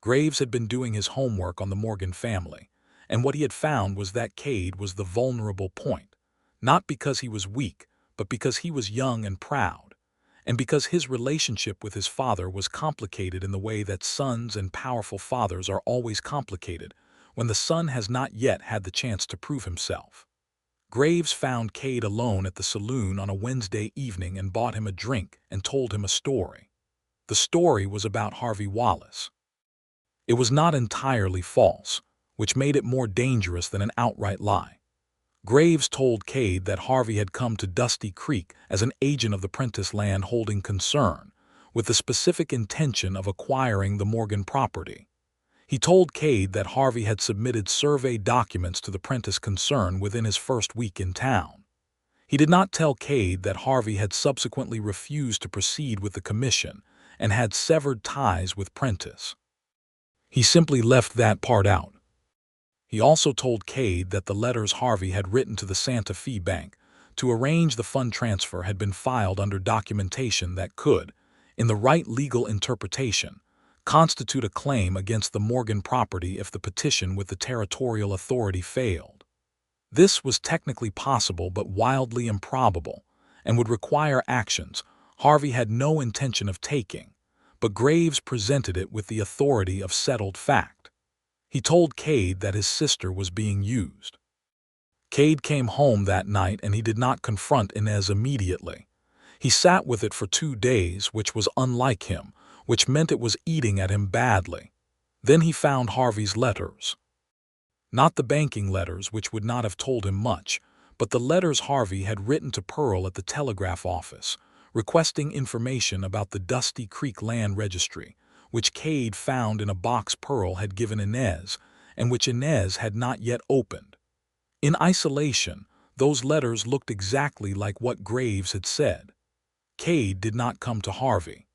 Graves had been doing his homework on the Morgan family, and what he had found was that Cade was the vulnerable point, not because he was weak, but because he was young and proud, and because his relationship with his father was complicated in the way that sons and powerful fathers are always complicated when the son has not yet had the chance to prove himself. Graves found Cade alone at the saloon on a Wednesday evening and bought him a drink and told him a story. The story was about Harvey Wallace. It was not entirely false, which made it more dangerous than an outright lie. Graves told Cade that Harvey had come to Dusty Creek as an agent of the Prentice Land Holding Concern, with the specific intention of acquiring the Morgan property. He told Cade that Harvey had submitted survey documents to the Prentice concern within his first week in town. He did not tell Cade that Harvey had subsequently refused to proceed with the commission and had severed ties with Prentice. He simply left that part out. He also told Cade that the letters Harvey had written to the Santa Fe Bank to arrange the fund transfer had been filed under documentation that could, in the right legal interpretation, constitute a claim against the Morgan property if the petition with the territorial authority failed. This was technically possible but wildly improbable and would require actions Harvey had no intention of taking, but Graves presented it with the authority of settled fact. He told Cade that his sister was being used. Cade came home that night and he did not confront Inez immediately. He sat with it for 2 days, which was unlike him, which meant it was eating at him badly. Then he found Harvey's letters. Not the banking letters, which would not have told him much, but the letters Harvey had written to Pearl at the telegraph office, requesting information about the Dusty Creek land registry, which Cade found in a box Pearl had given Inez, and which Inez had not yet opened. In isolation, those letters looked exactly like what Graves had said. Cade did not come to Harvey.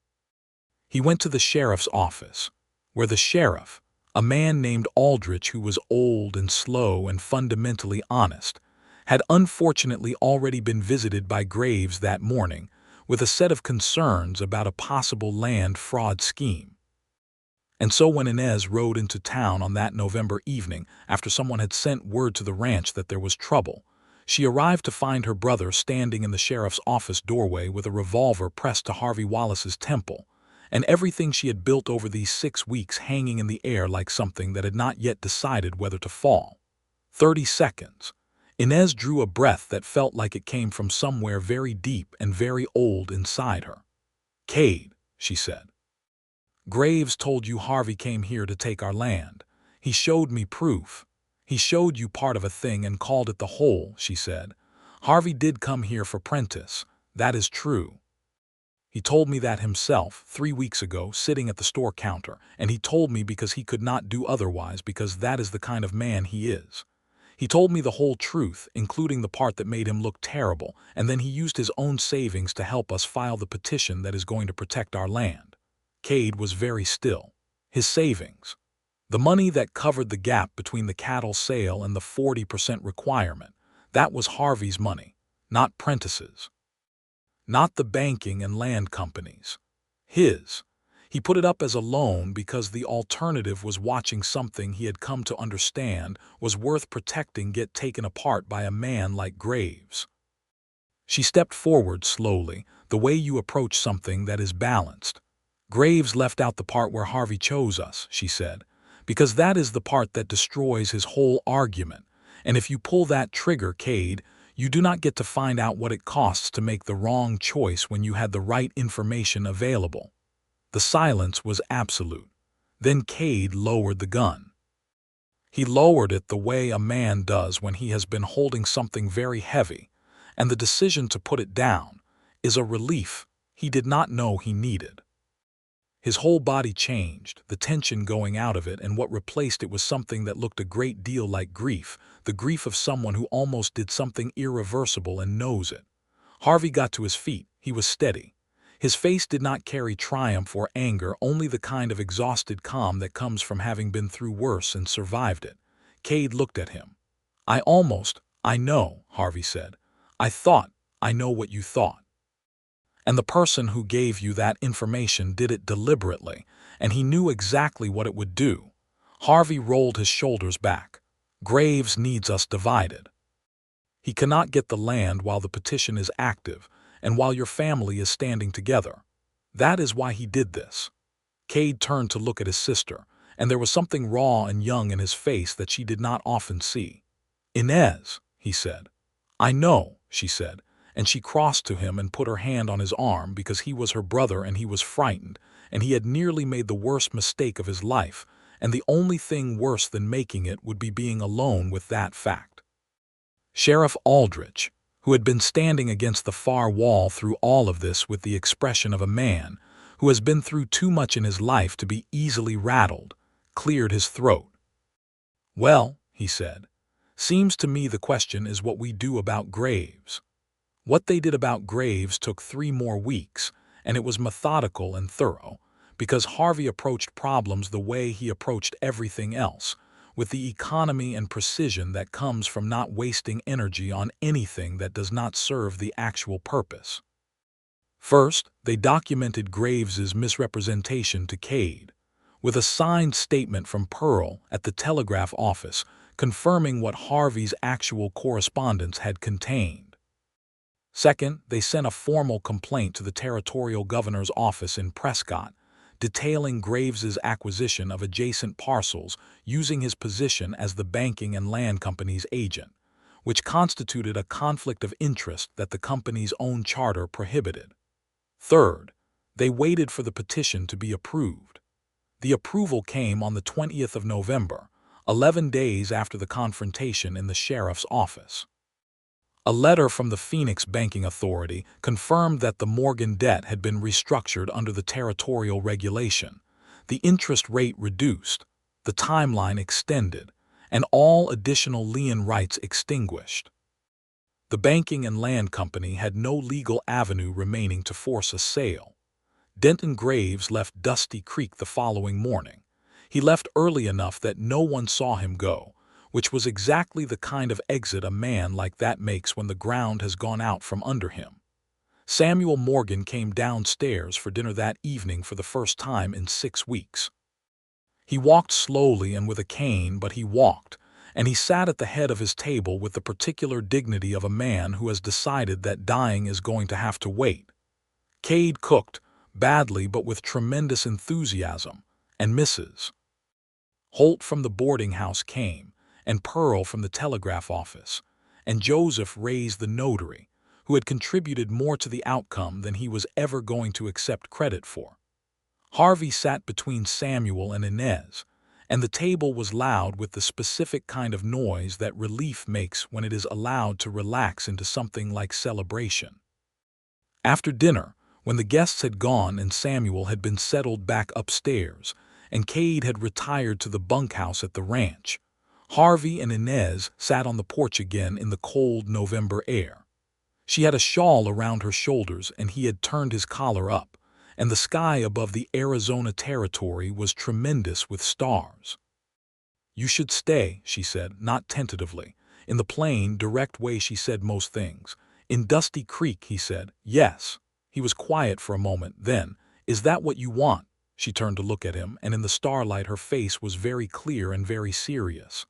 He went to the sheriff's office, where the sheriff, a man named Aldrich who was old and slow and fundamentally honest, had unfortunately already been visited by Graves that morning with a set of concerns about a possible land fraud scheme. And so when Inez rode into town on that November evening after someone had sent word to the ranch that there was trouble, she arrived to find her brother standing in the sheriff's office doorway with a revolver pressed to Harvey Wallace's temple, and everything she had built over these 6 weeks hanging in the air like something that had not yet decided whether to fall. 30 seconds. Inez drew a breath that felt like it came from somewhere very deep and very old inside her. "Cade," she said. "Graves told you Harvey came here to take our land. He showed me proof. He showed you part of a thing and called it the whole," she said. "Harvey did come here for Prentice. That is true. He told me that himself 3 weeks ago, sitting at the store counter, and he told me because he could not do otherwise because that is the kind of man he is. He told me the whole truth, including the part that made him look terrible, and then he used his own savings to help us file the petition that is going to protect our land. Cade was very still. His savings, the money that covered the gap between the cattle sale and the 40% requirement, that was Harvey's money, not Prentice's. Not the banking and land companies. His. He put it up as a loan because the alternative was watching something he had come to understand was worth protecting get taken apart by a man like Graves. She stepped forward slowly, the way you approach something that is balanced. Graves left out the part where Harvey chose us, she said, because that is the part that destroys his whole argument, and if you pull that trigger, Cade, you do not get to find out what it costs to make the wrong choice when you had the right information available. The silence was absolute. Then Cade lowered the gun. He lowered it the way a man does when he has been holding something very heavy, and the decision to put it down is a relief he did not know he needed. His whole body changed, the tension going out of it, and what replaced it was something that looked a great deal like grief, the grief of someone who almost did something irreversible and knows it. Harvey got to his feet. He was steady. His face did not carry triumph or anger, only the kind of exhausted calm that comes from having been through worse and survived it. Cade looked at him. I know, Harvey said. I know what you thought. And the person who gave you that information did it deliberately, and he knew exactly what it would do. Harvey rolled his shoulders back. Graves needs us divided. He cannot get the land while the petition is active, and while your family is standing together. That is why he did this. Cade turned to look at his sister, and there was something raw and young in his face that she did not often see. Inez, he said. I know, she said, and she crossed to him and put her hand on his arm because he was her brother and he was frightened, and he had nearly made the worst mistake of his life, and the only thing worse than making it would be being alone with that fact. Sheriff Aldrich, who had been standing against the far wall through all of this with the expression of a man who has been through too much in his life to be easily rattled, cleared his throat. Well, he said, seems to me the question is what we do about Graves. What they did about Graves took 3 more weeks, and it was methodical and thorough, because Harvey approached problems the way he approached everything else, with the economy and precision that comes from not wasting energy on anything that does not serve the actual purpose. First, they documented Graves's misrepresentation to Cade, with a signed statement from Pearl at the telegraph office confirming what Harvey's actual correspondence had contained. Second, they sent a formal complaint to the territorial governor's office in Prescott, detailing Graves's acquisition of adjacent parcels using his position as the banking and land company's agent, which constituted a conflict of interest that the company's own charter prohibited. Third, they waited for the petition to be approved. The approval came on the 20th of November, 11 days after the confrontation in the sheriff's office. A letter from the Phoenix Banking Authority confirmed that the Morgan debt had been restructured under the territorial regulation, the interest rate reduced, the timeline extended, and all additional lien rights extinguished. The banking and land company had no legal avenue remaining to force a sale. Denton Graves left Dusty Creek the following morning. He left early enough that no one saw him go, which was exactly the kind of exit a man like that makes when the ground has gone out from under him. Samuel Morgan came downstairs for dinner that evening for the first time in 6 weeks. He walked slowly and with a cane, but he walked, and he sat at the head of his table with the particular dignity of a man who has decided that dying is going to have to wait. Cade cooked, badly but with tremendous enthusiasm, and Mrs. Holt from the boarding house came, and Pearl from the telegraph office, and Joseph raised the notary, who had contributed more to the outcome than he was ever going to accept credit for. Harvey sat between Samuel and Inez, and the table was loud with the specific kind of noise that relief makes when it is allowed to relax into something like celebration. After dinner, when the guests had gone and Samuel had been settled back upstairs, and Cade had retired to the bunkhouse at the ranch, Harvey and Inez sat on the porch again in the cold November air. She had a shawl around her shoulders and he had turned his collar up, and the sky above the Arizona territory was tremendous with stars. "You should stay," she said, not tentatively. In the plain, direct way she said most things. "In Dusty Creek," he said. "Yes." He was quiet for a moment. Then, "Is that what you want?" She turned to look at him, and in the starlight her face was very clear and very serious.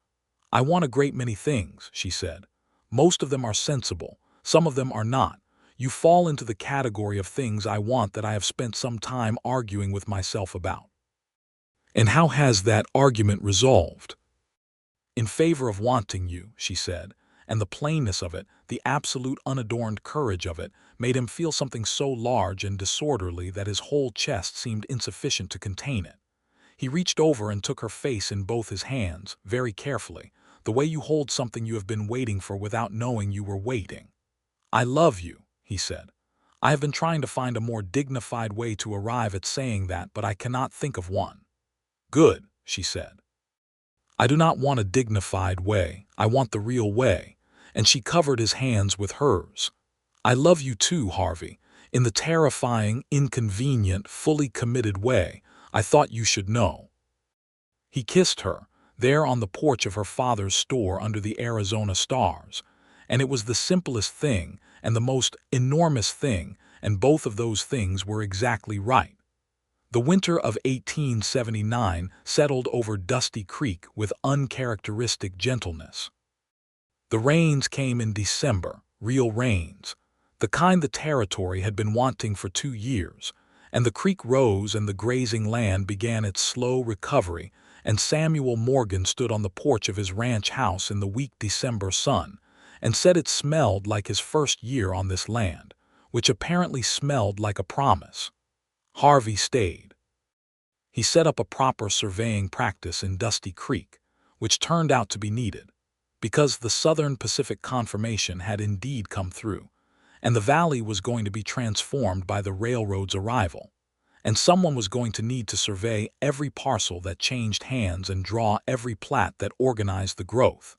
"I want a great many things," she said. "Most of them are sensible. Some of them are not. You fall into the category of things I want that I have spent some time arguing with myself about." "And how has that argument resolved?" "In favor of wanting you," she said, and the plainness of it, the absolute unadorned courage of it, made him feel something so large and disorderly that his whole chest seemed insufficient to contain it. He reached over and took her face in both his hands, very carefully, the way you hold something you have been waiting for without knowing you were waiting. "I love you," he said. "I have been trying to find a more dignified way to arrive at saying that, but I cannot think of one." "Good," she said. "I do not want a dignified way, I want the real way," and she covered his hands with hers. "I love you too, Harvey, in the terrifying, inconvenient, fully committed way I thought you should know." He kissed her, there on the porch of her father's store under the Arizona stars, and it was the simplest thing and the most enormous thing, and both of those things were exactly right. The winter of 1879 settled over Dusty Creek with uncharacteristic gentleness. The rains came in December, real rains, the kind the territory had been wanting for 2 years, and the creek rose and the grazing land began its slow recovery, and Samuel Morgan stood on the porch of his ranch house in the weak December sun, and said it smelled like his first year on this land, which apparently smelled like a promise. Harvey stayed. He set up a proper surveying practice in Dusty Creek, which turned out to be needed, because the Southern Pacific Confirmation had indeed come through, and the valley was going to be transformed by the railroad's arrival, and someone was going to need to survey every parcel that changed hands and draw every plat that organized the growth.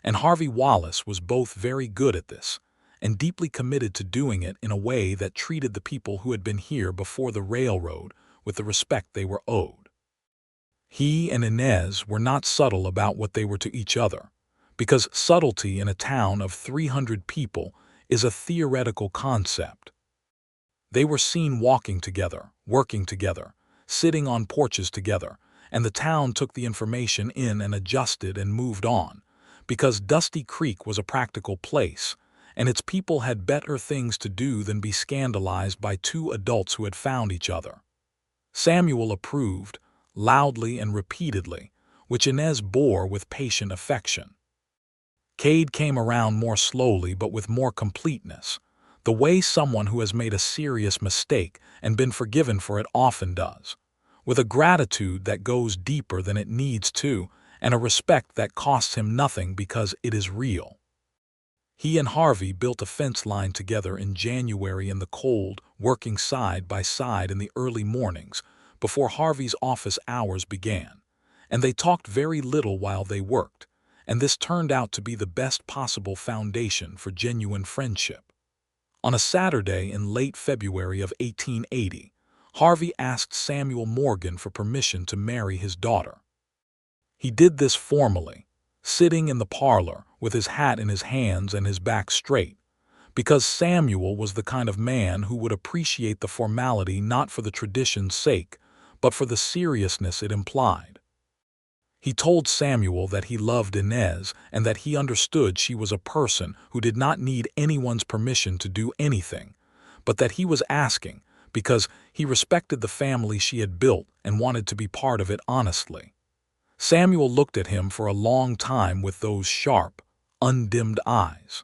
And Harvey Wallace was both very good at this, and deeply committed to doing it in a way that treated the people who had been here before the railroad with the respect they were owed. He and Inez were not subtle about what they were to each other, because subtlety in a town of 300 people is a theoretical concept. They were seen walking together, working together, sitting on porches together, and the town took the information in and adjusted and moved on, because Dusty Creek was a practical place, and its people had better things to do than be scandalized by 2 adults who had found each other. Samuel approved, loudly and repeatedly, which Inez bore with patient affection. Cade came around more slowly but with more completeness, the way someone who has made a serious mistake and been forgiven for it often does, with a gratitude that goes deeper than it needs to and a respect that costs him nothing because it is real. He and Harvey built a fence line together in January in the cold, working side by side in the early mornings before Harvey's office hours began, and they talked very little while they worked, and this turned out to be the best possible foundation for genuine friendship. On a Saturday in late February of 1880, Harvey asked Samuel Morgan for permission to marry his daughter. He did this formally, sitting in the parlor with his hat in his hands and his back straight, because Samuel was the kind of man who would appreciate the formality not for the tradition's sake, but for the seriousness it implied. He told Samuel that he loved Inez and that he understood she was a person who did not need anyone's permission to do anything, but that he was asking because he respected the family she had built and wanted to be part of it honestly. Samuel looked at him for a long time with those sharp, undimmed eyes.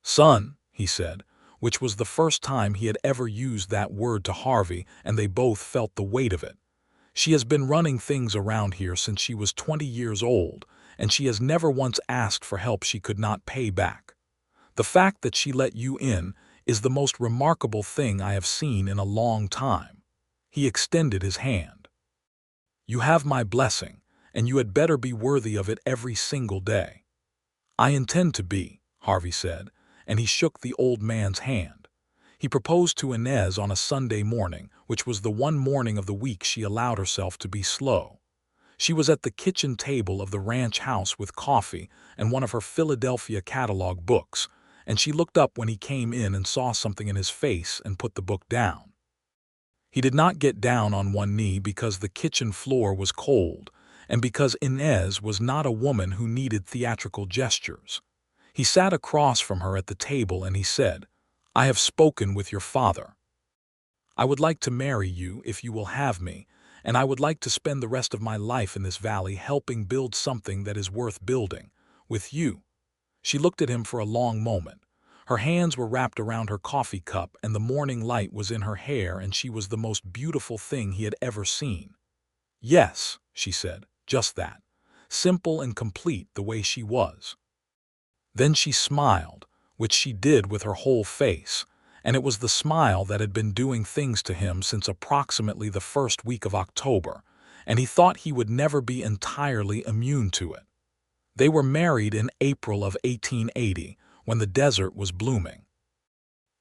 "Son," he said, which was the first time he had ever used that word to Harvey, and they both felt the weight of it. "She has been running things around here since she was 20 years old, and she has never once asked for help she could not pay back. The fact that she let you in is the most remarkable thing I have seen in a long time." He extended his hand. "You have my blessing, and you had better be worthy of it every single day." "I intend to be," Harvey said, and he shook the old man's hand. He proposed to Inez on a Sunday morning, which was the one morning of the week she allowed herself to be slow. She was at the kitchen table of the ranch house with coffee and one of her Philadelphia catalog books, and she looked up when he came in and saw something in his face and put the book down. He did not get down on one knee because the kitchen floor was cold, and because Inez was not a woman who needed theatrical gestures. He sat across from her at the table and he said, "I have spoken with your father. I would like to marry you if you will have me, and I would like to spend the rest of my life in this valley helping build something that is worth building, with you." She looked at him for a long moment. Her hands were wrapped around her coffee cup and the morning light was in her hair and she was the most beautiful thing he had ever seen. "Yes," she said, "just that. Simple and complete the way she was." Then she smiled, which she did with her whole face, and it was the smile that had been doing things to him since approximately the first week of October, and he thought he would never be entirely immune to it. They were married in April of 1880, when the desert was blooming.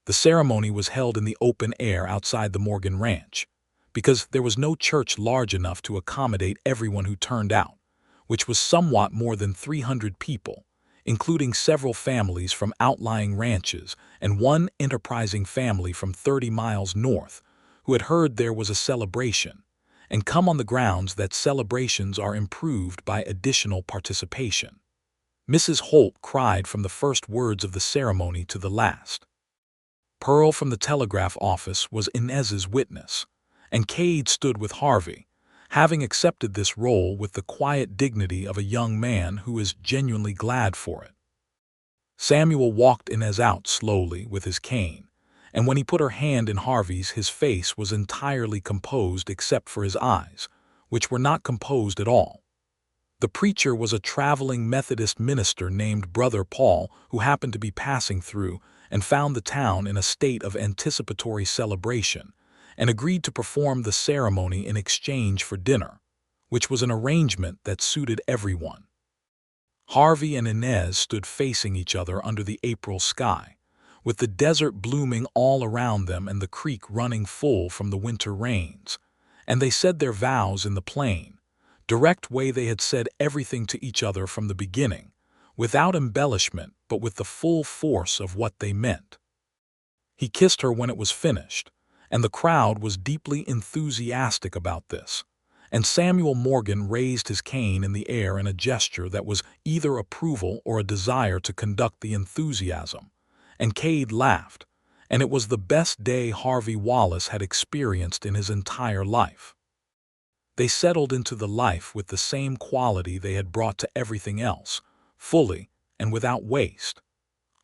The ceremony was held in the open air outside the Morgan Ranch, because there was no church large enough to accommodate everyone who turned out, which was somewhat more than 300 people, including several families from outlying ranches and one enterprising family from 30 miles north who had heard there was a celebration, and come on the grounds that celebrations are improved by additional participation. Mrs. Holt cried from the first words of the ceremony to the last. Pearl from the telegraph office was Inez's witness, and Cade stood with Harvey, having accepted this role with the quiet dignity of a young man who is genuinely glad for it. Samuel walked Inez out slowly with his cane, and when he put her hand in Harvey's, his face was entirely composed except for his eyes, which were not composed at all. The preacher was a traveling Methodist minister named Brother Paul who happened to be passing through and found the town in a state of anticipatory celebration, and agreed to perform the ceremony in exchange for dinner, which was an arrangement that suited everyone. Harvey and Inez stood facing each other under the April sky, with the desert blooming all around them and the creek running full from the winter rains, and they said their vows in the plain, direct way they had said everything to each other from the beginning, without embellishment but with the full force of what they meant. He kissed her when it was finished, and the crowd was deeply enthusiastic about this, and Samuel Morgan raised his cane in the air in a gesture that was either approval or a desire to conduct the enthusiasm, and Cade laughed, and it was the best day Harvey Wallace had experienced in his entire life. They settled into the life with the same quality they had brought to everything else, fully and without waste.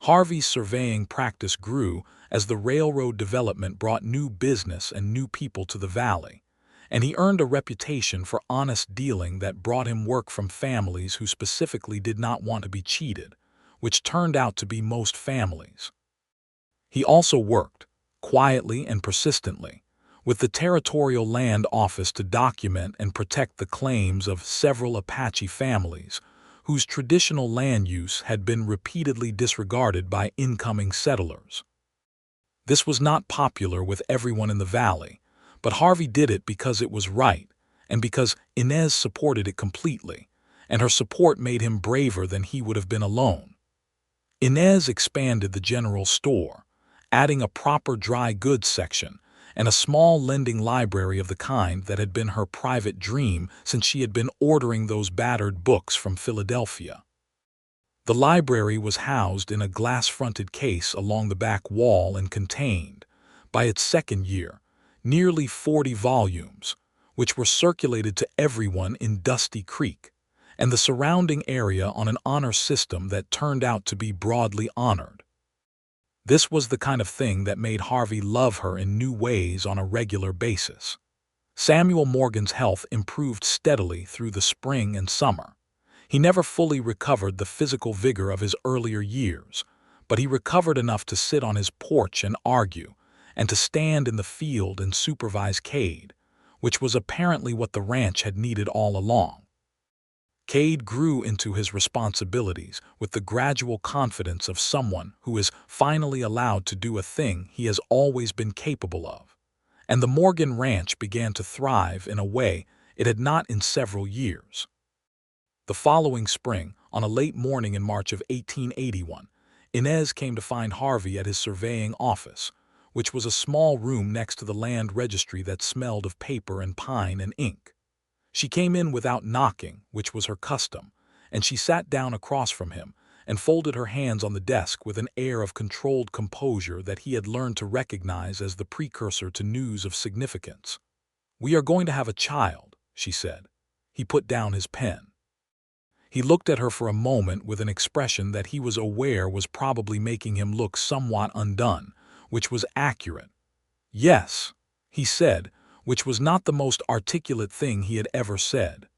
Harvey's surveying practice grew as the railroad development brought new business and new people to the valley, and he earned a reputation for honest dealing that brought him work from families who specifically did not want to be cheated, which turned out to be most families. He also worked, quietly and persistently, with the Territorial Land Office to document and protect the claims of several Apache families whose traditional land use had been repeatedly disregarded by incoming settlers. This was not popular with everyone in the valley, but Harvey did it because it was right and because Inez supported it completely, and her support made him braver than he would have been alone. Inez expanded the general store, adding a proper dry goods section and a small lending library of the kind that had been her private dream since she had been ordering those battered books from Philadelphia. The library was housed in a glass-fronted case along the back wall and contained, by its second year, nearly 40 volumes, which were circulated to everyone in Dusty Creek and the surrounding area on an honor system that turned out to be broadly honored. This was the kind of thing that made Harvey love her in new ways on a regular basis. Samuel Morgan's health improved steadily through the spring and summer. He never fully recovered the physical vigor of his earlier years, but he recovered enough to sit on his porch and argue, and to stand in the field and supervise Cade, which was apparently what the ranch had needed all along. Cade grew into his responsibilities with the gradual confidence of someone who is finally allowed to do a thing he has always been capable of. And the Morgan Ranch began to thrive in a way it had not in several years. The following spring, on a late morning in March of 1881, Inez came to find Harvey at his surveying office, which was a small room next to the land registry that smelled of paper and pine and ink. She came in without knocking, which was her custom, and she sat down across from him and folded her hands on the desk with an air of controlled composure that he had learned to recognize as the precursor to news of significance. "We are going to have a child," she said. He put down his pen. He looked at her for a moment with an expression that he was aware was probably making him look somewhat undone, which was accurate. "Yes," he said, which was not the most articulate thing he had ever said.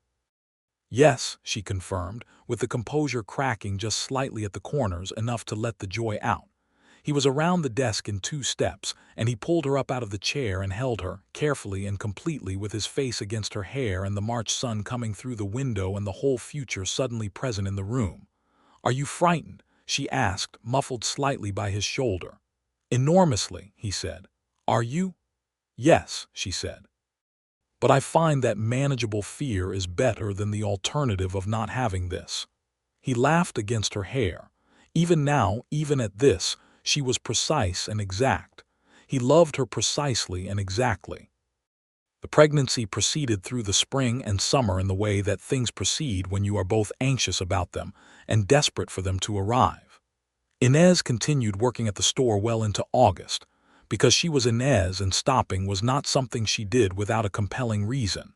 "Yes," she confirmed, with the composure cracking just slightly at the corners, enough to let the joy out. He was around the desk in 2 steps, and he pulled her up out of the chair and held her, carefully and completely, with his face against her hair and the March sun coming through the window and the whole future suddenly present in the room. "Are you frightened?" she asked, muffled slightly by his shoulder. "Enormously," he said. "Are you?" "Yes," she said. "But I find that manageable fear is better than the alternative of not having this." He laughed against her hair. Even now, even at this, she was precise and exact. He loved her precisely and exactly. The pregnancy proceeded through the spring and summer in the way that things proceed when you are both anxious about them and desperate for them to arrive. Inez continued working at the store well into August, because she was Inez and stopping was not something she did without a compelling reason,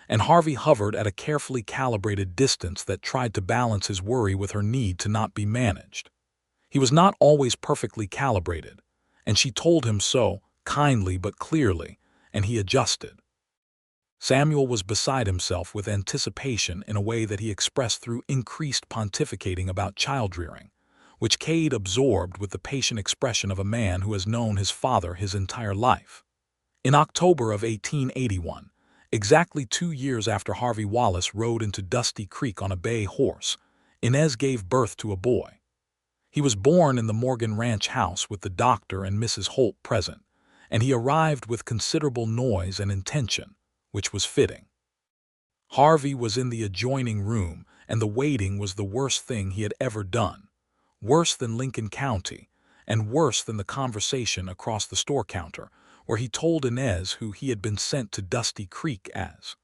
and Harvey hovered at a carefully calibrated distance that tried to balance his worry with her need to not be managed. He was not always perfectly calibrated, and she told him so, kindly but clearly, and he adjusted. Samuel was beside himself with anticipation in a way that he expressed through increased pontificating about child-rearing, which Cade absorbed with the patient expression of a man who has known his father his entire life. In October of 1881, exactly 2 years after Harvey Wallace rode into Dusty Creek on a bay horse, Inez gave birth to a boy. He was born in the Morgan Ranch house with the doctor and Mrs. Holt present, and he arrived with considerable noise and intention, which was fitting. Harvey was in the adjoining room, and the waiting was the worst thing he had ever done. Worse than Lincoln County, and worse than the conversation across the store counter, where he told Inez who he had been sent to Dusty Creek as.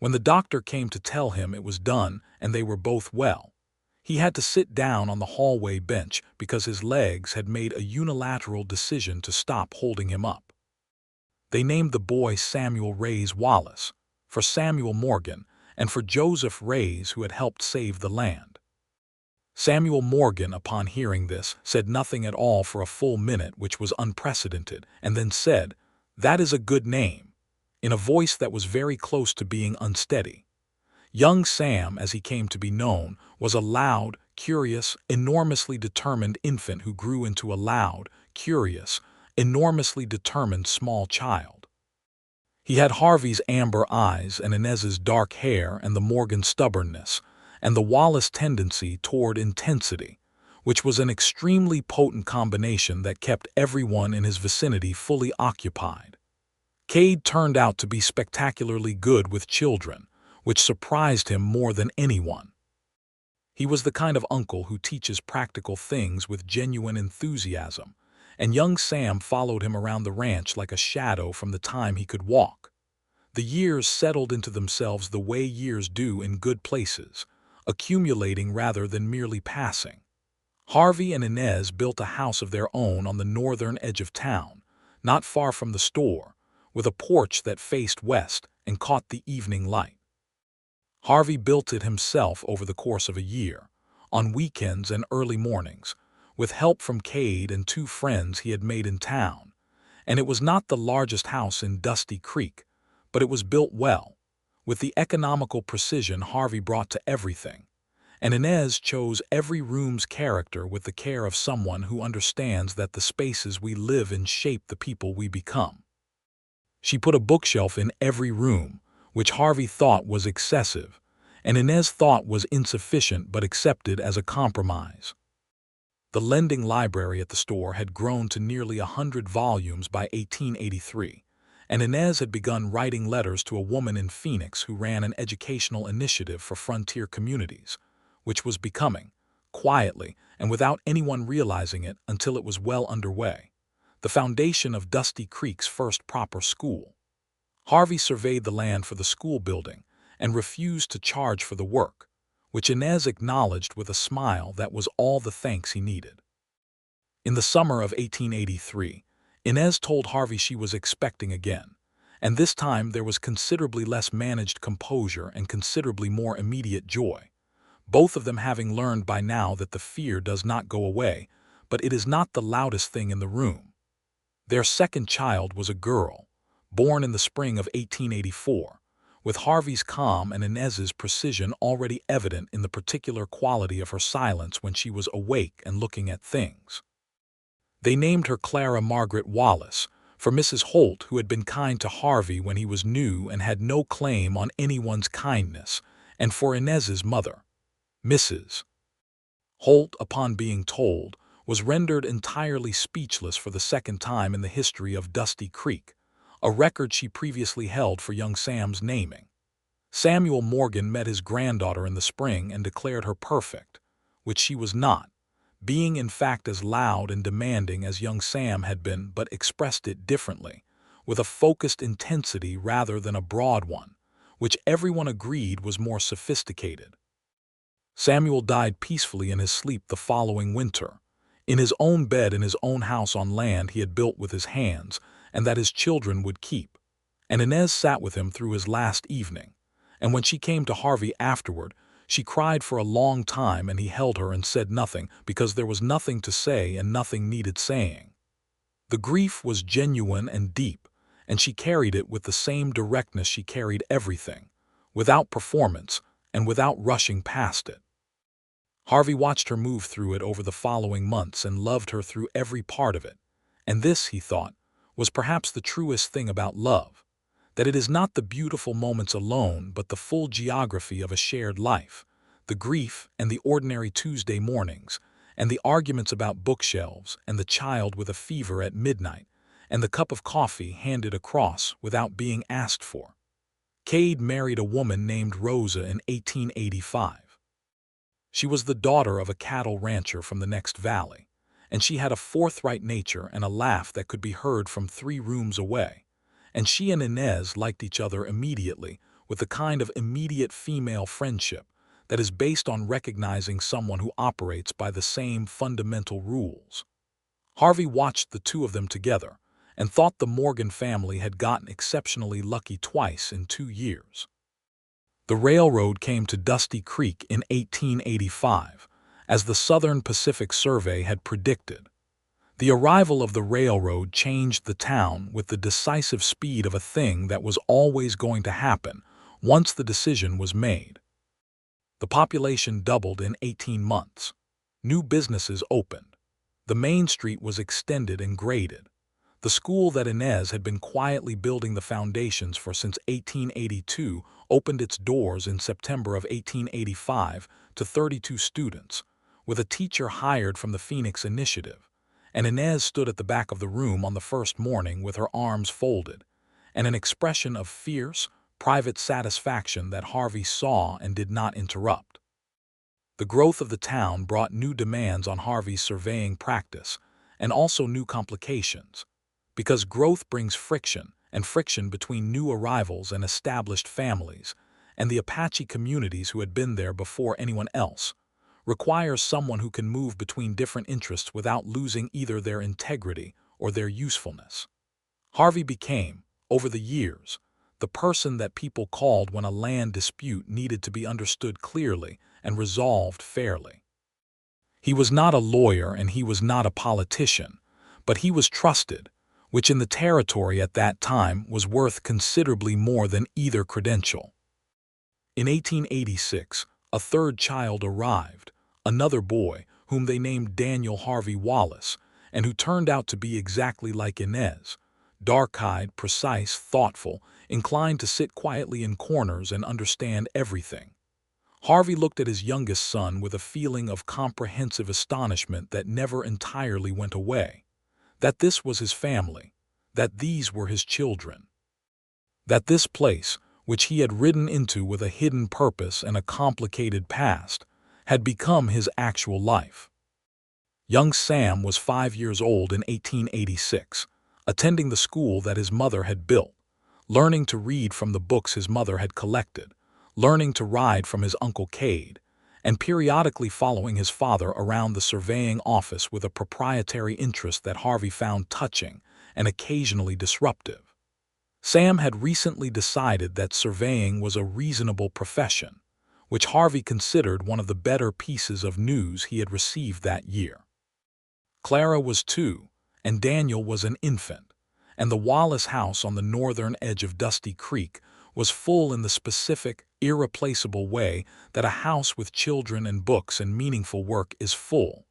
When the doctor came to tell him it was done and they were both well, he had to sit down on the hallway bench because his legs had made a unilateral decision to stop holding him up. They named the boy Samuel Reyes Wallace, for Samuel Morgan, and for Joseph Reyes, who had helped save the land. Samuel Morgan, upon hearing this, said nothing at all for a full minute, which was unprecedented, and then said, "That is a good name," in a voice that was very close to being unsteady. Young Sam, as he came to be known, was a loud, curious, enormously determined infant who grew into a loud, curious, enormously determined small child. He had Harvey's amber eyes and Inez's dark hair and the Morgan stubbornness, and the Wallace tendency toward intensity, which was an extremely potent combination that kept everyone in his vicinity fully occupied. Cade turned out to be spectacularly good with children, which surprised him more than anyone. He was the kind of uncle who teaches practical things with genuine enthusiasm, and young Sam followed him around the ranch like a shadow from the time he could walk. The years settled into themselves the way years do in good places, accumulating rather than merely passing. Harvey and Inez built a house of their own on the northern edge of town, not far from the store, with a porch that faced west and caught the evening light. Harvey built it himself over the course of a year, on weekends and early mornings, with help from Cade and 2 friends he had made in town, and it was not the largest house in Dusty Creek, but it was built well, with the economical precision Harvey brought to everything, and Inez chose every room's character with the care of someone who understands that the spaces we live in shape the people we become. She put a bookshelf in every room, which Harvey thought was excessive, and Inez thought was insufficient but accepted as a compromise. The lending library at the store had grown to nearly 100 volumes by 1883, and Inez had begun writing letters to a woman in Phoenix who ran an educational initiative for frontier communities, which was becoming, quietly and without anyone realizing it until it was well underway, the foundation of Dusty Creek's first proper school. Harvey surveyed the land for the school building and refused to charge for the work, which Inez acknowledged with a smile that was all the thanks he needed. In the summer of 1883, Inez told Harvey she was expecting again, and this time there was considerably less managed composure and considerably more immediate joy, both of them having learned by now that the fear does not go away, but it is not the loudest thing in the room. Their second child was a girl, born in the spring of 1884, with Harvey's calm and Inez's precision already evident in the particular quality of her silence when she was awake and looking at things. They named her Clara Margaret Wallace, for Mrs. Holt, who had been kind to Harvey when he was new and had no claim on anyone's kindness, and for Inez's mother. Mrs. Holt, upon being told, was rendered entirely speechless for the second time in the history of Dusty Creek, a record she previously held for young Sam's naming. Samuel Morgan met his granddaughter in the spring and declared her perfect, which she was not, being in fact as loud and demanding as young Sam had been, but expressed it differently, with a focused intensity rather than a broad one, which everyone agreed was more sophisticated. Samuel died peacefully in his sleep the following winter, in his own bed in his own house on land he had built with his hands, and that his children would keep. And Inez sat with him through his last evening, and when she came to Harvey afterward, she cried for a long time and he held her and said nothing, because there was nothing to say and nothing needed saying. The grief was genuine and deep, and she carried it with the same directness she carried everything, without performance and without rushing past it. Harvey watched her move through it over the following months and loved her through every part of it, and this, he thought, was perhaps the truest thing about love, that it is not the beautiful moments alone but the full geography of a shared life, the grief and the ordinary Tuesday mornings, and the arguments about bookshelves and the child with a fever at midnight, and the cup of coffee handed across without being asked for. Cade married a woman named Rosa in 1885. She was the daughter of a cattle rancher from the next valley, and she had a forthright nature and a laugh that could be heard from 3 rooms away, and she and Inez liked each other immediately with the kind of immediate female friendship that is based on recognizing someone who operates by the same fundamental rules. Harvey watched the two of them together and thought the Morgan family had gotten exceptionally lucky twice in 2 years. The railroad came to Dusty Creek in 1885, as the Southern Pacific Survey had predicted. The arrival of the railroad changed the town with the decisive speed of a thing that was always going to happen once the decision was made. The population doubled in 18 months. New businesses opened. The main street was extended and graded. The school that Inez had been quietly building the foundations for since 1882 opened its doors in September of 1885 to 32 students, with a teacher hired from the Phoenix Initiative, and Inez stood at the back of the room on the first morning with her arms folded, and an expression of fierce, private satisfaction that Harvey saw and did not interrupt. The growth of the town brought new demands on Harvey's surveying practice, and also new complications, because growth brings friction, and friction between new arrivals and established families, and the Apache communities who had been there before anyone else, requires someone who can move between different interests without losing either their integrity or their usefulness. Harvey became, over the years, the person that people called when a land dispute needed to be understood clearly and resolved fairly. He was not a lawyer and he was not a politician, but he was trusted, which in the territory at that time was worth considerably more than either credential. In 1886, a third child arrived, another boy, whom they named Daniel Harvey Wallace, and who turned out to be exactly like Inez, dark-eyed, precise, thoughtful, inclined to sit quietly in corners and understand everything. Harvey looked at his youngest son with a feeling of comprehensive astonishment that never entirely went away. That this was his family, that these were his children, that this place, which he had ridden into with a hidden purpose and a complicated past, had become his actual life. Young Sam was 5 years old in 1886, attending the school that his mother had built, learning to read from the books his mother had collected, learning to ride from his Uncle Cade, and periodically following his father around the surveying office with a proprietary interest that Harvey found touching and occasionally disruptive. Sam had recently decided that surveying was a reasonable profession, which Harvey considered one of the better pieces of news he had received that year. Clara was 2, and Daniel was an infant, and the Wallace house on the northern edge of Dusty Creek was full in the specific, irreplaceable way that a house with children and books and meaningful work is full,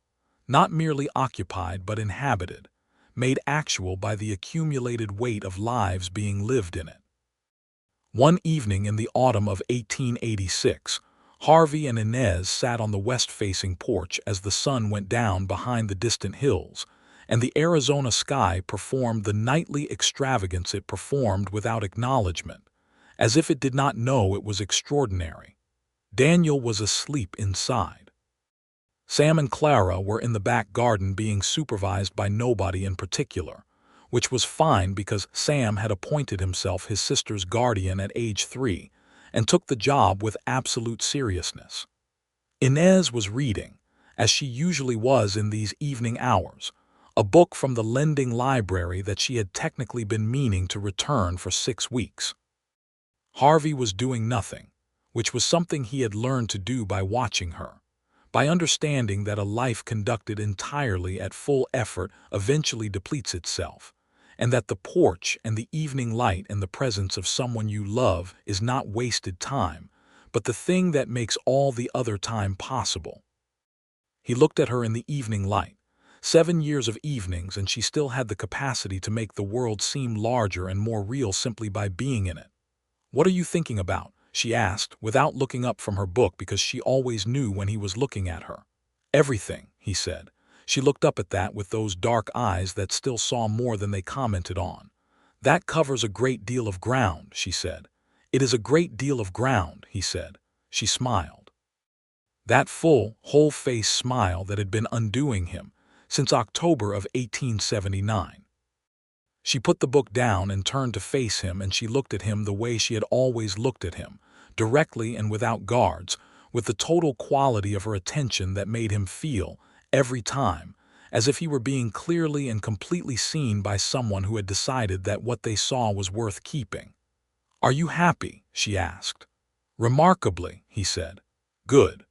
not merely occupied but inhabited, made actual by the accumulated weight of lives being lived in it. One evening in the autumn of 1886, Harvey and Inez sat on the west-facing porch as the sun went down behind the distant hills, and the Arizona sky performed the nightly extravagance it performed without acknowledgement, as if it did not know it was extraordinary. Daniel was asleep inside. Sam and Clara were in the back garden being supervised by nobody in particular, which was fine because Sam had appointed himself his sister's guardian at age 3 and took the job with absolute seriousness. Inez was reading, as she usually was in these evening hours, a book from the lending library that she had technically been meaning to return for 6 weeks. Harvey was doing nothing, which was something he had learned to do by watching her, by understanding that a life conducted entirely at full effort eventually depletes itself, and that the porch and the evening light and the presence of someone you love is not wasted time, but the thing that makes all the other time possible. He looked at her in the evening light. 7 years of evenings, and she still had the capacity to make the world seem larger and more real simply by being in it. "What are you thinking about?" she asked, without looking up from her book because she always knew when he was looking at her. "Everything," he said. She looked up at that with those dark eyes that still saw more than they commented on. "That covers a great deal of ground," she said. "It is a great deal of ground," he said. She smiled. That full, whole-face smile that had been undoing him since October of 1879. She put the book down and turned to face him, and she looked at him the way she had always looked at him, directly and without guards, with the total quality of her attention that made him feel, every time, as if he were being clearly and completely seen by someone who had decided that what they saw was worth keeping. "Are you happy?" she asked. "Remarkably," he said. "Good."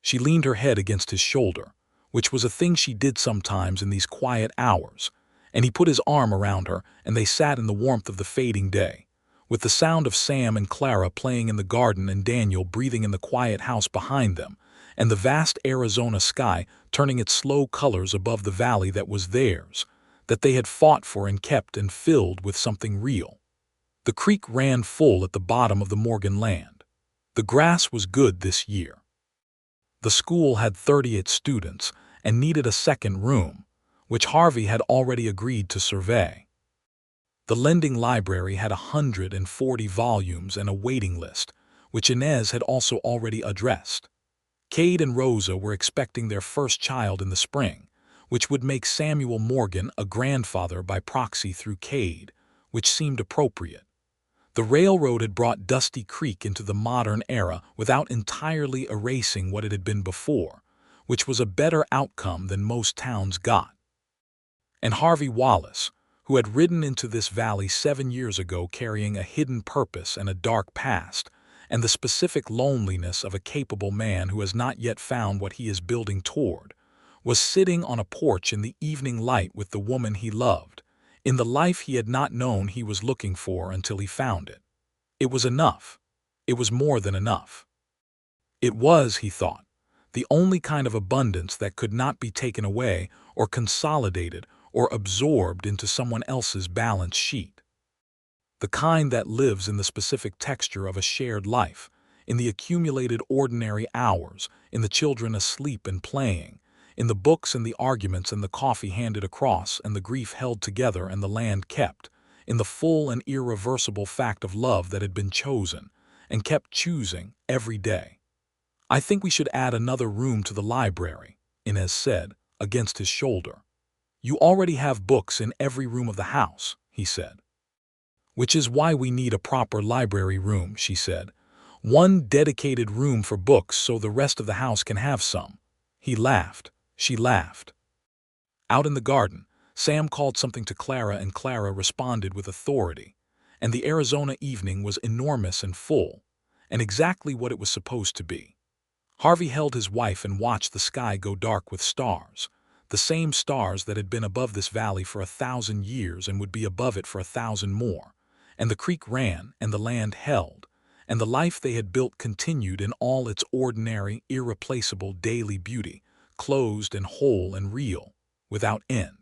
She leaned her head against his shoulder, which was a thing she did sometimes in these quiet hours, and he put his arm around her, and they sat in the warmth of the fading day, with the sound of Sam and Clara playing in the garden and Daniel breathing in the quiet house behind them, and the vast Arizona sky turning its slow colors above the valley that was theirs, that they had fought for and kept and filled with something real. The creek ran full at the bottom of the Morgan land. The grass was good this year. The school had 38 students and needed a second room, which Harvey had already agreed to survey. The lending library had 140 volumes and a waiting list, which Inez had also already addressed. Cade and Rosa were expecting their first child in the spring, which would make Samuel Morgan a grandfather by proxy through Cade, which seemed appropriate. The railroad had brought Dusty Creek into the modern era without entirely erasing what it had been before, which was a better outcome than most towns got. And Harvey Wallace, who had ridden into this valley 7 years ago carrying a hidden purpose and a dark past, and the specific loneliness of a capable man who has not yet found what he is building toward, was sitting on a porch in the evening light with the woman he loved, in the life he had not known he was looking for until he found it. It was enough. It was more than enough. It was, he thought, the only kind of abundance that could not be taken away or consolidated or absorbed into someone else's balance sheet. The kind that lives in the specific texture of a shared life, in the accumulated ordinary hours, in the children asleep and playing, in the books and the arguments and the coffee handed across and the grief held together and the land kept, in the full and irreversible fact of love that had been chosen and kept choosing every day. "I think we should add another room to the library," Inez said, against his shoulder. "You already have books in every room of the house," he said. "Which is why we need a proper library room," she said. "One dedicated room for books so the rest of the house can have some." He laughed. She laughed. Out in the garden, Sam called something to Clara and Clara responded with authority. And the Arizona evening was enormous and full, and exactly what it was supposed to be. Harvey held his wife and watched the sky go dark with stars, the same stars that had been above this valley for 1,000 years and would be above it for 1,000 more. And the creek ran, and the land held, and the life they had built continued in all its ordinary, irreplaceable daily beauty, closed and whole and real, without end.